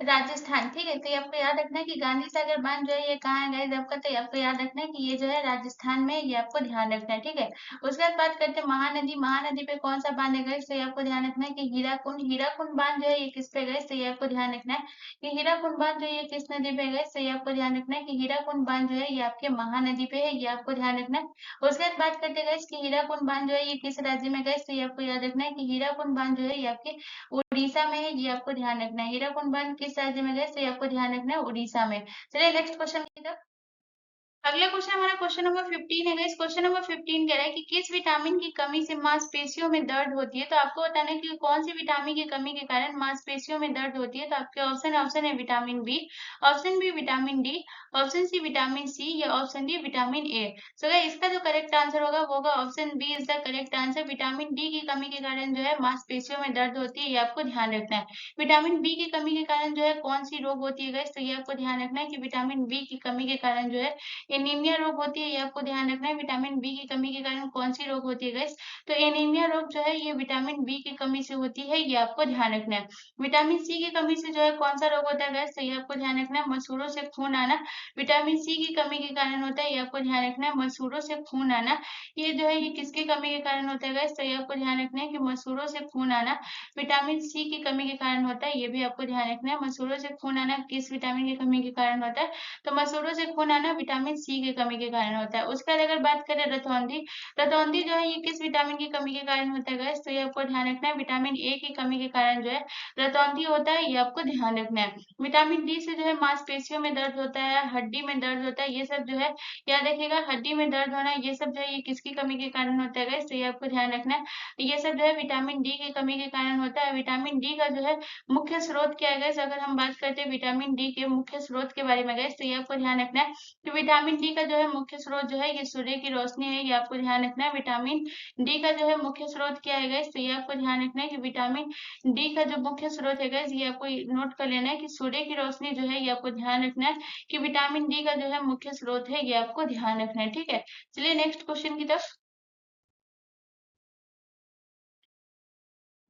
राजस्थान, ठीक है। तो ये आपको याद रखना है कि गांधी सागर बांध जो है ये कहाँ है गाइस आपका, तो ये आपको याद रखना है कि ये जो है राजस्थान में, ये आपको ध्यान रखना है, ठीक है। उसके बाद बात करते हैं महानदी, महानदी पे कौन सा बांध है गाइस, तो ये आपको ध्यान रखना है कि हीराकुंड, हीराकुंड बांध जो है ये किस पे गाइस, तो ये आपको ध्यान रखना है कि हीराकुंड बांध जो है ये किस नदी पे गाइस, तो ये आपको ध्यान रखना है कि हीराकुंड बांध जो है ये आपके महानदी पे है, ये आपको ध्यान रखना है। उसके बाद बात करते हैं गाइस कि हीराकुंड बांध जो है ये किस राज्य में गाइस, तो ये आपको याद रखना है कि हीराकुंड बांध जो है ये आपके उड़ीसा में है, ये आपको ध्यान रखना है। हीराकुंड बांध किस राज्य में है, तो ये आपको ध्यान रखना है उड़ीसा में। चलिए नेक्स्ट क्वेश्चन की तरफ। अगला क्वेश्चन हमारा क्वेश्चन नंबर 15 है। इस क्वेश्चन नंबर 15 कह रहा है कि किस विटामिन की कमी से मांसपेशियों में दर्द होती है। तो आपको बताना है कि कौन सी विटामिन की कमी के कारण मांसपेशियों में दर्द होती है। तो आपके ऑप्शन है vitamin B, option B vitamin D, option C vitamin C, या option D vitamin A. So इसका जो करेक्ट आंसर होगा वो होगा option B is the correct answer. Vitamin D की कमी के कारण जो है मांसपेशियों में दर्द होती है, ये आपको ध्यान रखना है। विटामिन बी की कमी के कारण जो है कौन सी रोग होती है guys? तो ये आपको ध्यान रखना है कि विटामिन बी की कमी के कारण जो है एनीमिया रोग होती है, ये आपको ध्यान रखना है। विटामिन बी की कमी के कारण कौन सी रोग होती है गाइस? तो एनीमिया रोग जो है ये विटामिन बी की कमी से होती है, ये आपको ध्यान रखना है। विटामिन सी की कमी से जो है कौन सा रोग होता है गाइस? तो ये आपको ध्यान रखना है मसूड़ों से खून आना, विटामिन सी की कमी के कारण होता है, ये आपको ध्यान रखना है। मसूड़ों से खून आना, ये जो है ये किसकी कमी के कारण होता है गाइस? तो ये आपको ध्यान रखना है कि मसूड़ों से खून आना विटामिन सी की कमी के कारण होता है, ये भी आपको ध्यान रखना है। मसूड़ों से खून आना किस विटामिन की कमी के कारण होता है? तो मसूड़ों से खून आना विटामिन सी की कमी के कारण होता है। उसके बाद अगर बात करें रतौंधी, रतौंधी जो है ये किस विटामिन की कमी के कारण होता है गाइस? तो ये आपको ध्यान रखना है विटामिन ए की कमी के कारण जो है रतौंधी होता है, ये आपको ध्यान रखना है। विटामिन डी से जो है मांसपेशियों में दर्द होता है, हड्डी में दर्द होता है, ये सब जो है याद रखिएगा। हड्डी में दर्द होना ये सब जो है ये किसकी कमी के कारण होता है गाइस? तो ये आपको ध्यान रखना है। ये सब जो है विटामिन डी की कमी के कारण होता है। विटामिन डी का जो है मुख्य स्रोत क्या है गाइस? अगर हम बात करते हैं विटामिन डी के मुख्य स्रोत के बारे में गाइस, तो ये आपको ध्यान रखना है कि विटामिन डी का जो है मुख्य स्रोत जो है ये सूर्य की रोशनी है, ये आपको ध्यान रखना है। विटामिन डी का जो है मुख्य स्रोत क्या है गाइस? तो ये आपको ध्यान रखना है कि विटामिन डी का जो मुख्य स्रोत है गाइस, ये आपको नोट कर लेना है कि सूर्य की रोशनी जो है ये आपको ध्यान रखना है कि विटामिन डी का जो है मुख्य स्रोत है, ये आपको ध्यान रखना है, ठीक है। चलिए नेक्स्ट क्वेश्चन की तरफ।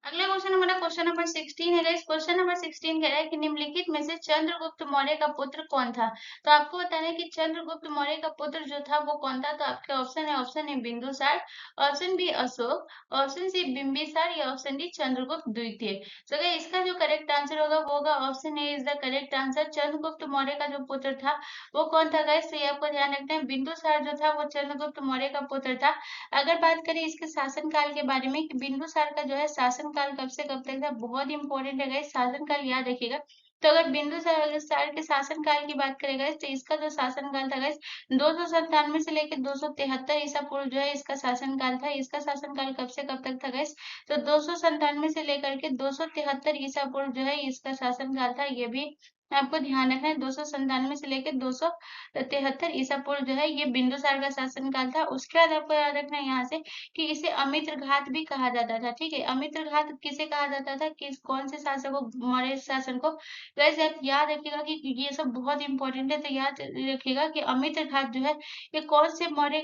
अगला क्वेश्चन हमारा क्वेश्चन नंबर 16 है गाइस। क्वेश्चन नंबर 16 कह रहा है कि निम्नलिखित में से चंद्रगुप्त मौर्य का पुत्र कौन था। तो आपको बताना है कि चंद्रगुप्त मौर्य का पुत्र जो था वो कौन था। तो आपके ऑप्शन है Bindusara, option B Ashoka, option C Bimbisara, या ऑप्शन डी चंद्रगुप्त द्वितीय। तो गाइस इसका जो करेक्ट आंसर होगा वो होगा option A is the correct answer. Chandragupta Maurya का जो पुत्र था वो कौन था गाइस? तो ये आपको ध्यान रखना है बिंदुसार जो था वो चंद्रगुप्त मौर्य का पुत्र था। अगर बात करें इसके शासन काल के बारे में कि बिंदुसार का जो है शासन काल कब से कब तक था, बहुत इंपॉर्टेंट है गाइस, शासन काल याद रखिएगा। तो अगर बिंदुसार के शासन काल की बात करें गाइस, तो इसका जो शासन काल था गाइस 297 से लेकर 273 ईसा पूर्व जो है इसका शासन काल था। इसका शासन काल कब से कब तक था गाइस? तो 297 से लेकर के 273 ईसा पूर्व जो है इसका शासन काल था। ये भी आपको ध्यान रखना है। 297 से लेकर 273 ईसा पूर्व जो है ये बिंदुसार का शासन काल था। उसके बाद आपको याद रखना है यहाँ से कि इसे अमित्र घात भी कहा जाता था, ठीक है। अमित्र घात किसे कहा जाता था, किस कौन से शासक को, मौर्य शासन को। वैसे आप याद रखिएगा कि ये सब बहुत इंपॉर्टेंट है, तो याद रखिएगा कि अमित्र घात जो है ये कौन से मौर्य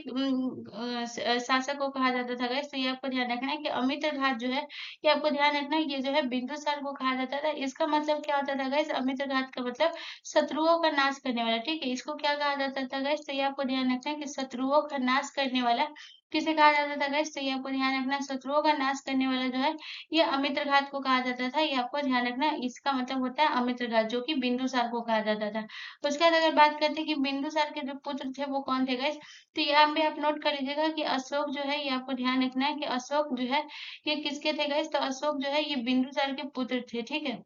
शासक को कहा जाता था गाइस। तो ये आपको ध्यान रखना है कि अमित्र घात जो है ये आपको ध्यान रखना है ये जो है बिंदुसार को कहा जाता था। इसका मतलब क्या होता था गाइस? अमित्र घात का मतलब शत्रुओं का नाश करने वाला, ठीक है। इसको क्या कहा जाता था गाइस? तो ये आपको ध्यान रखना है कि शत्रुओं का नाश करने वाला किसे कहा जाता था गाइस? तो ये आपको ध्यान रखना, शत्रुओं का नाश करने वाला जो है ये अमित्र घात को कहा जाता था। ये आपको ध्यान रखना, इसका मतलब होता है अमित्र घात, जो कि बिंदुसार को कहा जाता था। उसके बाद अगर बात करते हैं कि बिंदुसार के जो पुत्र थे वो कौन थे गाइस, तो यहाँ पे आप नोट कर लीजिएगा कि अशोक जो है ये आपको ध्यान रखना है कि अशोक जो है ये किसके थे गाइस? तो अशोक जो है ये बिंदुसार के पुत्र थे, ठीक है।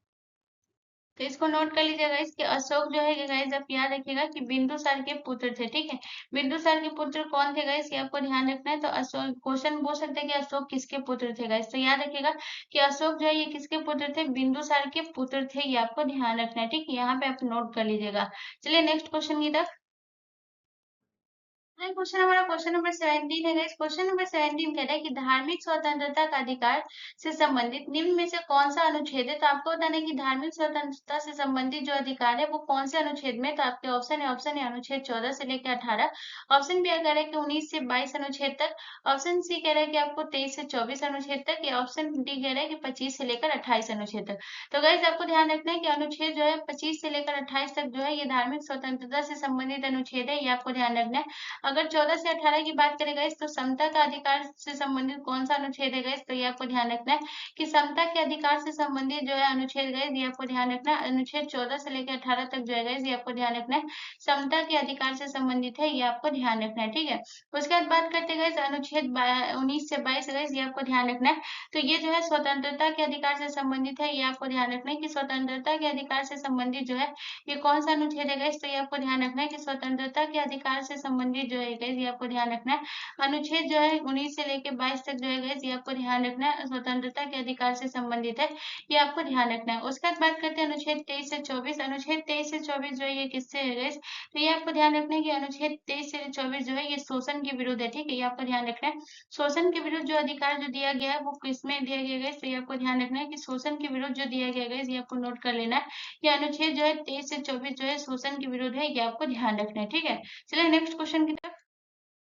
तो इसको नोट कर लीजिएगा। इसके अशोक जो है गाइस, आप याद रखिएगा कि बिंदुसार के पुत्र थे, ठीक है। बिंदुसार के पुत्र कौन थे गाइस, ये आपको ध्यान रखना है। तो अशोक, क्वेश्चन बोल सकते हैं कि अशोक किसके पुत्र थे गाइस, तो याद रखिएगा कि अशोक जो है ये किसके पुत्र थे, बिंदुसार के पुत्र थे, ये आपको ध्यान रखना है, ठीक है। यहाँ पे आप नोट कर लीजिएगा। चलिए नेक्स्ट क्वेश्चन की तरफ। क्वेश्चन हमारा क्वेश्चन नंबर 17 है गाइस। क्वेश्चन नंबर 17 कह रहा है कि धार्मिक स्वतंत्रता का अधिकार से संबंधित निम्न में से कौन सा अनुच्छेद है। तो आपको बताना है कि धार्मिक स्वतंत्रता से संबंधित जो अधिकार है वो कौन से अनुच्छेद में। तो आपके ऑप्शन है अनुच्छेद 14 से लेकर 18। ऑप्शन बी कह रहा है कि 19 से 22 अनुच्छेद तक। ऑप्शन सी कह रहा है कि आपको 23 से 24 अनुच्छेद तक। या ऑप्शन डी कह रहा है कि 25 से लेकर 28 अनुच्छेद तक। तो गाइस आपको ध्यान रखना है कि अनुच्छेद जो है 25 से लेकर 28 तक जो है ये धार्मिक स्वतंत्रता से संबंधित अनुच्छेद है, ये आपको ध्यान रखना है। अगर 14 से 18 की बात करें गाइस, तो समता का अधिकार से संबंधित कौन सा अनुच्छेद है गाइस, तो ये आपको ध्यान रखना है कि समता के अधिकार से संबंधित जो है अनुच्छेद गाइस, ये आपको ध्यान रखना है। अनुच्छेद 14 से लेकर 18 तक जो है गाइस, ये आपको ध्यान रखना है समता के अधिकार से संबंधित है, ये आपको ध्यान रखना है, ठीक है। उसके बाद बात करते हैं गाइस अनुच्छेद 19 से 22 गाइस, ये आपको ध्यान रखना है। तो ये जो है स्वतंत्रता के अधिकार से संबंधित है, ये आपको ध्यान रखना है कि स्वतंत्रता के अधिकार से संबंधित जो है ये कौन सा अनुच्छेद है गाइस, तो ये आपको ध्यान रखना है कि स्वतंत्रता के अधिकार से संबंधित जो है गाइस, ये आपको ध्यान रखना है। अनुच्छेद जो है 19 से लेकर 22 तक जो है गाइस, ये आपको ध्यान रखना है, स्वतंत्रता के अधिकार से संबंधित है, ये आपको ध्यान रखना है। उसके बाद बात करते हैं अनुच्छेद 23 से 24। अनुच्छेद 23 से 24 जो है ये किससे है गाइस, तो ये आपको ध्यान रखना है कि अनुच्छेद 23 से 24 जो है ये शोषण के विरुद्ध है, ठीक है। ये आपको ध्यान रखना है शोषण के विरुद्ध जो अधिकार जो दिया गया है वो किसमें दिया गया है, तो ये आपको ध्यान रखना है कि शोषण के विरुद्ध जो दिया गया है, ये आपको नोट कर लेना है। ये अनुच्छेद जो है 23 से 24 जो है शोषण के विरुद्ध है, ये आपको ध्यान रखना है, ठीक है। चलिए नेक्स्ट क्वेश्चन की तरफ।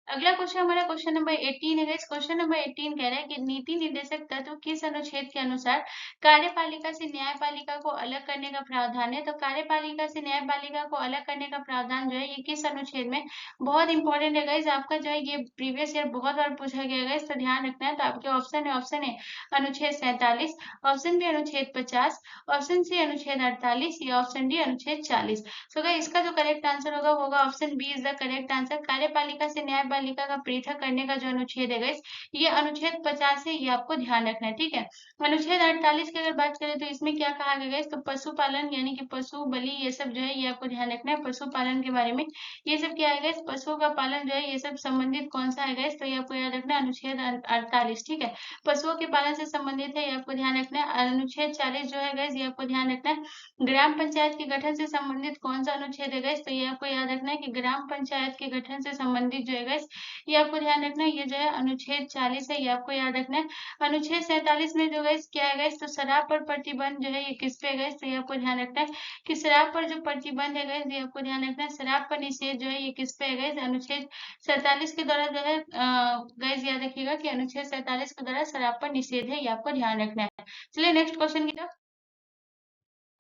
अगला क्वेश्चन हमारा क्वेश्चन नंबर 18 है गाइस। क्वेश्चन नंबर 18 कह रहा है कि नीति निर्देशक तत्व किस अनुच्छेद के अनुसार कार्यपालिका से न्यायपालिका को अलग करने का प्रावधान है। तो कार्यपालिका से न्यायपालिका को अलग करने का प्रावधान जो है ये किस अनुच्छेद में, बहुत इंपॉर्टेंट है गाइस। आपका जो है ये प्रीवियस ईयर बहुत बार पूछा गया है गाइस, तो ध्यान रखना है। तो आपके ऑप्शन है अनुच्छेद 47, ऑप्शन बी अनुच्छेद 50, ऑप्शन सी अनुच्छेद 48 या ऑप्शन डी अनुच्छेद 40। सो गाइस इसका जो करेक्ट आंसर होगा option B is the correct answer. कार्यपालिका से न्यायपालिका का पृथक करने का जो अनुच्छेद है गाइस, ये अनुच्छेद 50 है, ये आपको ध्यान रखना है, ठीक है। अनुच्छेद 48 की अगर बात करें तो इसमें क्या कहा गया गाइस, तो पशुपालन यानी कि पशु बलि ये सब जो है ये आपको ध्यान रखना है। पशुपालन के बारे में ये सब क्या है गाइस, पशुओं का पालन जो है ये सब संबंधित कौन सा है गाइस, तो ये आपको याद रखना है अनुच्छेद 48, ठीक है। पशुओं के पालन से संबंधित है, ये आपको ध्यान रखना है। अनुच्छेद 40 जो है गाइस, ये आपको ध्यान रखना है। ग्राम पंचायत के गठन से संबंधित कौन सा अनुच्छेद है गाइस, तो ये आपको याद रखना है कि ग्राम पंचायत के गठन से संबंधित जो है गाइस, ये आपको ध्यान रखना है, ये जो है अनुच्छेद 40 है, ये आपको याद रखना है। अनुच्छेद 47 में जो गाइस क्या है गाइस, तो शराब पर प्रतिबंध जो है ये किस पे है गाइस, तो ये आपको ध्यान रखना है कि शराब पर जो प्रतिबंध है गाइस, ये आपको ध्यान रखना है। शराब पर निषेध जो है ये किस पे है गाइस, अनुच्छेद 47 के द्वारा जो है गाइस याद रखिएगा कि अनुच्छेद 47 के द्वारा शराब पर निषेध है, ये आपको ध्यान रखना है। चलिए नेक्स्ट क्वेश्चन की तरफ।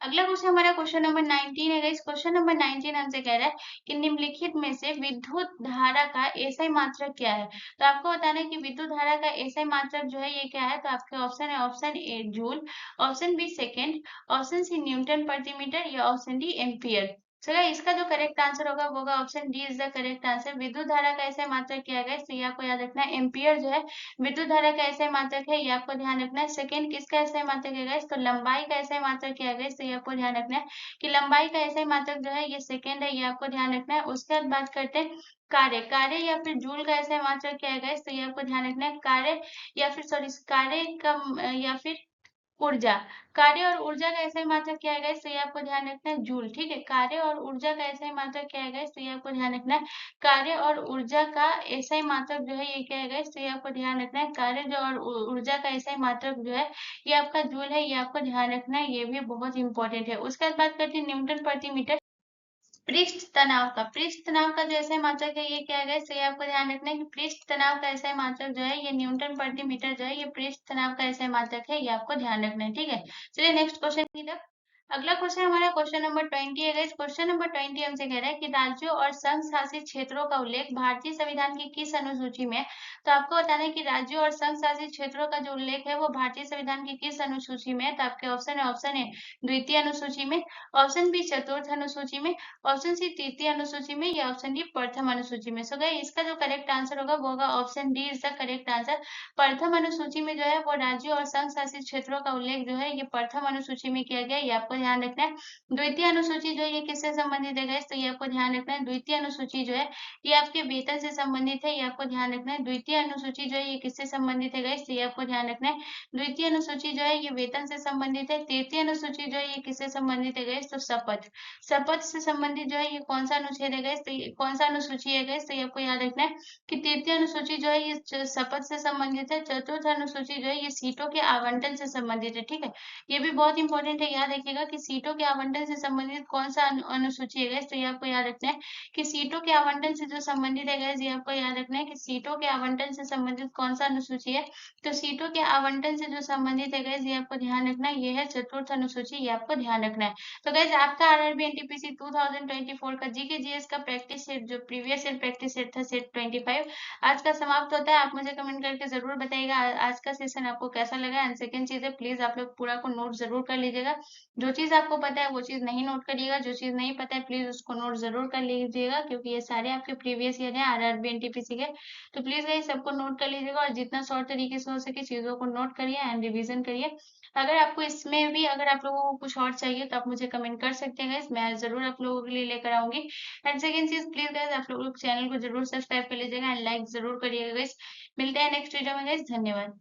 अगला क्वेश्चन हमारा क्वेश्चन नंबर 19 है गाइस। क्वेश्चन नंबर 19 हमसे कह रहा है कि निम्नलिखित में से विद्युत धारा का एसआई मात्रक क्या है। तो आपको बताना है कि विद्युत धारा का एसआई मात्रक जो है ये क्या है। तो आपके ऑप्शन है option A joule, option B second, option C newton प्रति मीटर या ऑप्शन डी एम्पियर। चलो इसका जो करेक्ट आंसर होगा वो होगा option D is the correct answer. विद्युत धारा का एसआई मात्रक क्या है तो ये आपको याद रखना है। एम्पियर जो है विद्युत धारा का एसआई मात्रक है, ये आपको ध्यान रखना है। सेकंड किसका एसआई मात्रक है गाइस, तो लंबाई का एसआई मात्रक क्या है गाइस, तो ये आपको ध्यान रखना है कि लंबाई का एसआई मात्रक जो है ये सेकंड है, ये आपको ध्यान रखना है। उसके बाद बात करते हैं कार्य या फिर जूल का एसआई मात्रक क्या है गाइस, तो ये आपको ध्यान रखना है। कार्य या फिर सॉरी कार्य का या फिर ऊर्जा, कार्य और ऊर्जा का ऐसा ही मात्रक क्या है गाइस, तो ये आपको ध्यान रखना है जूल, ठीक है। कार्य और ऊर्जा का ऐसा ही मात्रक क्या है गाइस, तो ये आपको ध्यान रखना है। कार्य और ऊर्जा का ऐसा ही मात्रक जो है ये क्या है गाइस, तो ये आपको ध्यान रखना है। कार्य जो और ऊर्जा का ऐसा ही मात्रक जो है ये आपका जूल है, ये आपको ध्यान रखना है, ये भी बहुत इंपॉर्टेंट है। उसके बाद बात करते हैं न्यूटन प्रति मीटर। पृष्ठ तनाव का जो ऐसा मात्रक है ये क्या है, तो ये आपको ध्यान रखना है कि पृष्ठ तनाव का ऐसा मात्रक जो है ये न्यूटन प्रति मीटर जो है ये पृष्ठ तनाव का ऐसा मात्रक है, ये आपको ध्यान रखना है, ठीक है। चलिए नेक्स्ट क्वेश्चन की तरफ। अगला क्वेश्चन हमारा क्वेश्चन नंबर 20 है गाइस। क्वेश्चन नंबर 20 हमसे कह रहा है कि राज्यों और संघ शासित क्षेत्रों का उल्लेख भारतीय संविधान की किस अनुसूची में है। तो आपको बताना है कि राज्यों और संघ शासित क्षेत्रों का जो उल्लेख है वो भारतीय संविधान की किस अनुसूची में है। तो आपके ऑप्शन है द्वितीय अनुसूची में, ऑप्शन बी चतुर्थ अनुसूची में, ऑप्शन सी तृतीय अनुसूची में या ऑप्शन डी प्रथम अनुसूची में। सो गाइस इसका जो करेक्ट आंसर होगा वो होगा option D is the correct answer. प्रथम अनुसूची में जो है वो राज्यों और संघ शासित क्षेत्रों का उल्लेख जो है ये प्रथम अनुसूची में किया गया, ये आपको ध्यान रखना है। द्वितीय अनुसूची जो है ये किससे संबंधित है गाइस, तो ये आपको ध्यान रखना है। द्वितीय अनुसूची जो है ये आपके वेतन से संबंधित है, ये आपको ध्यान रखना है। द्वितीय अनुसूची जो है ये किससे संबंधित है गाइस, तो ये आपको ध्यान रखना है। द्वितीय अनुसूची जो है ये वेतन से संबंधित है। तृतीय अनुसूची जो है ये किससे संबंधित है गाइस, तो शपथ। शपथ से संबंधित जो है ये कौन सा अनुच्छेद है गाइस, तो ये कौन सा अनुसूची है गाइस, तो ये आपको याद रखना है कि तृतीय अनुसूची जो है ये शपथ से संबंधित है। चतुर्थ अनुसूची जो है ये सीटों के आवंटन से संबंधित है, ठीक है। ये भी बहुत इंपॉर्टेंट है, याद रखिएगा कि सीटों के आवंटन से संबंधित कौन सा अनुसूची है गाइस, तो ये आपको याद रखना है कि सीटों के आवंटन से जो संबंधित है गाइस, ये आपको याद रखना है कि सीटों के आवंटन से संबंधित कौन सा अनुसूची है, तो सीटों के आवंटन से जो संबंधित है गाइस, ये आपको ध्यान रखना है, ये है चतुर्थ अनुसूची, ये आपको ध्यान रखना है। तो गाइस आपका आरआरबी एनटीपीसी 2024 का जीके जीएस का प्रैक्टिस सेट जो प्रीवियस ईयर प्रैक्टिस सेट था, सेट 25 आज का समाप्त होता है। आप मुझे कमेंट करके जरूर बताइएगा आज का सेशन आपको कैसा लगा। एंड सेकंड चीज है, प्लीज आप लोग पूरा को नोट जरूर कर लीजिएगा। जो चीज आपको पता है वो चीज नहीं नोट करिएगा, जो चीज नहीं पता है प्लीज उसको नोट जरूर कर लीजिएगा, क्योंकि ये सारे आपके प्रीवियस ईयर है आरआरबी एनटीपीसी के। तो प्लीज गाइस सबको नोट कर लीजिएगा और जितना शॉर्ट तरीके से हो सके चीजों को नोट करिए एंड रिवीजन करिए। अगर आपको इसमें भी अगर आप लोगों को कुछ और चाहिए तो आप मुझे कमेंट कर सकते हैं गाइस, मैं जरूर आप लोगों के लिए लेकर आऊंगी। एंड सेकंड चीज, प्लीज गाइस आप लोग चैनल को जरूर सब्सक्राइब कर लीजिएगा एंड लाइक जरूर करिएगा गाइस। मिलते हैं नेक्स्ट वीडियो में गाइस, धन्यवाद।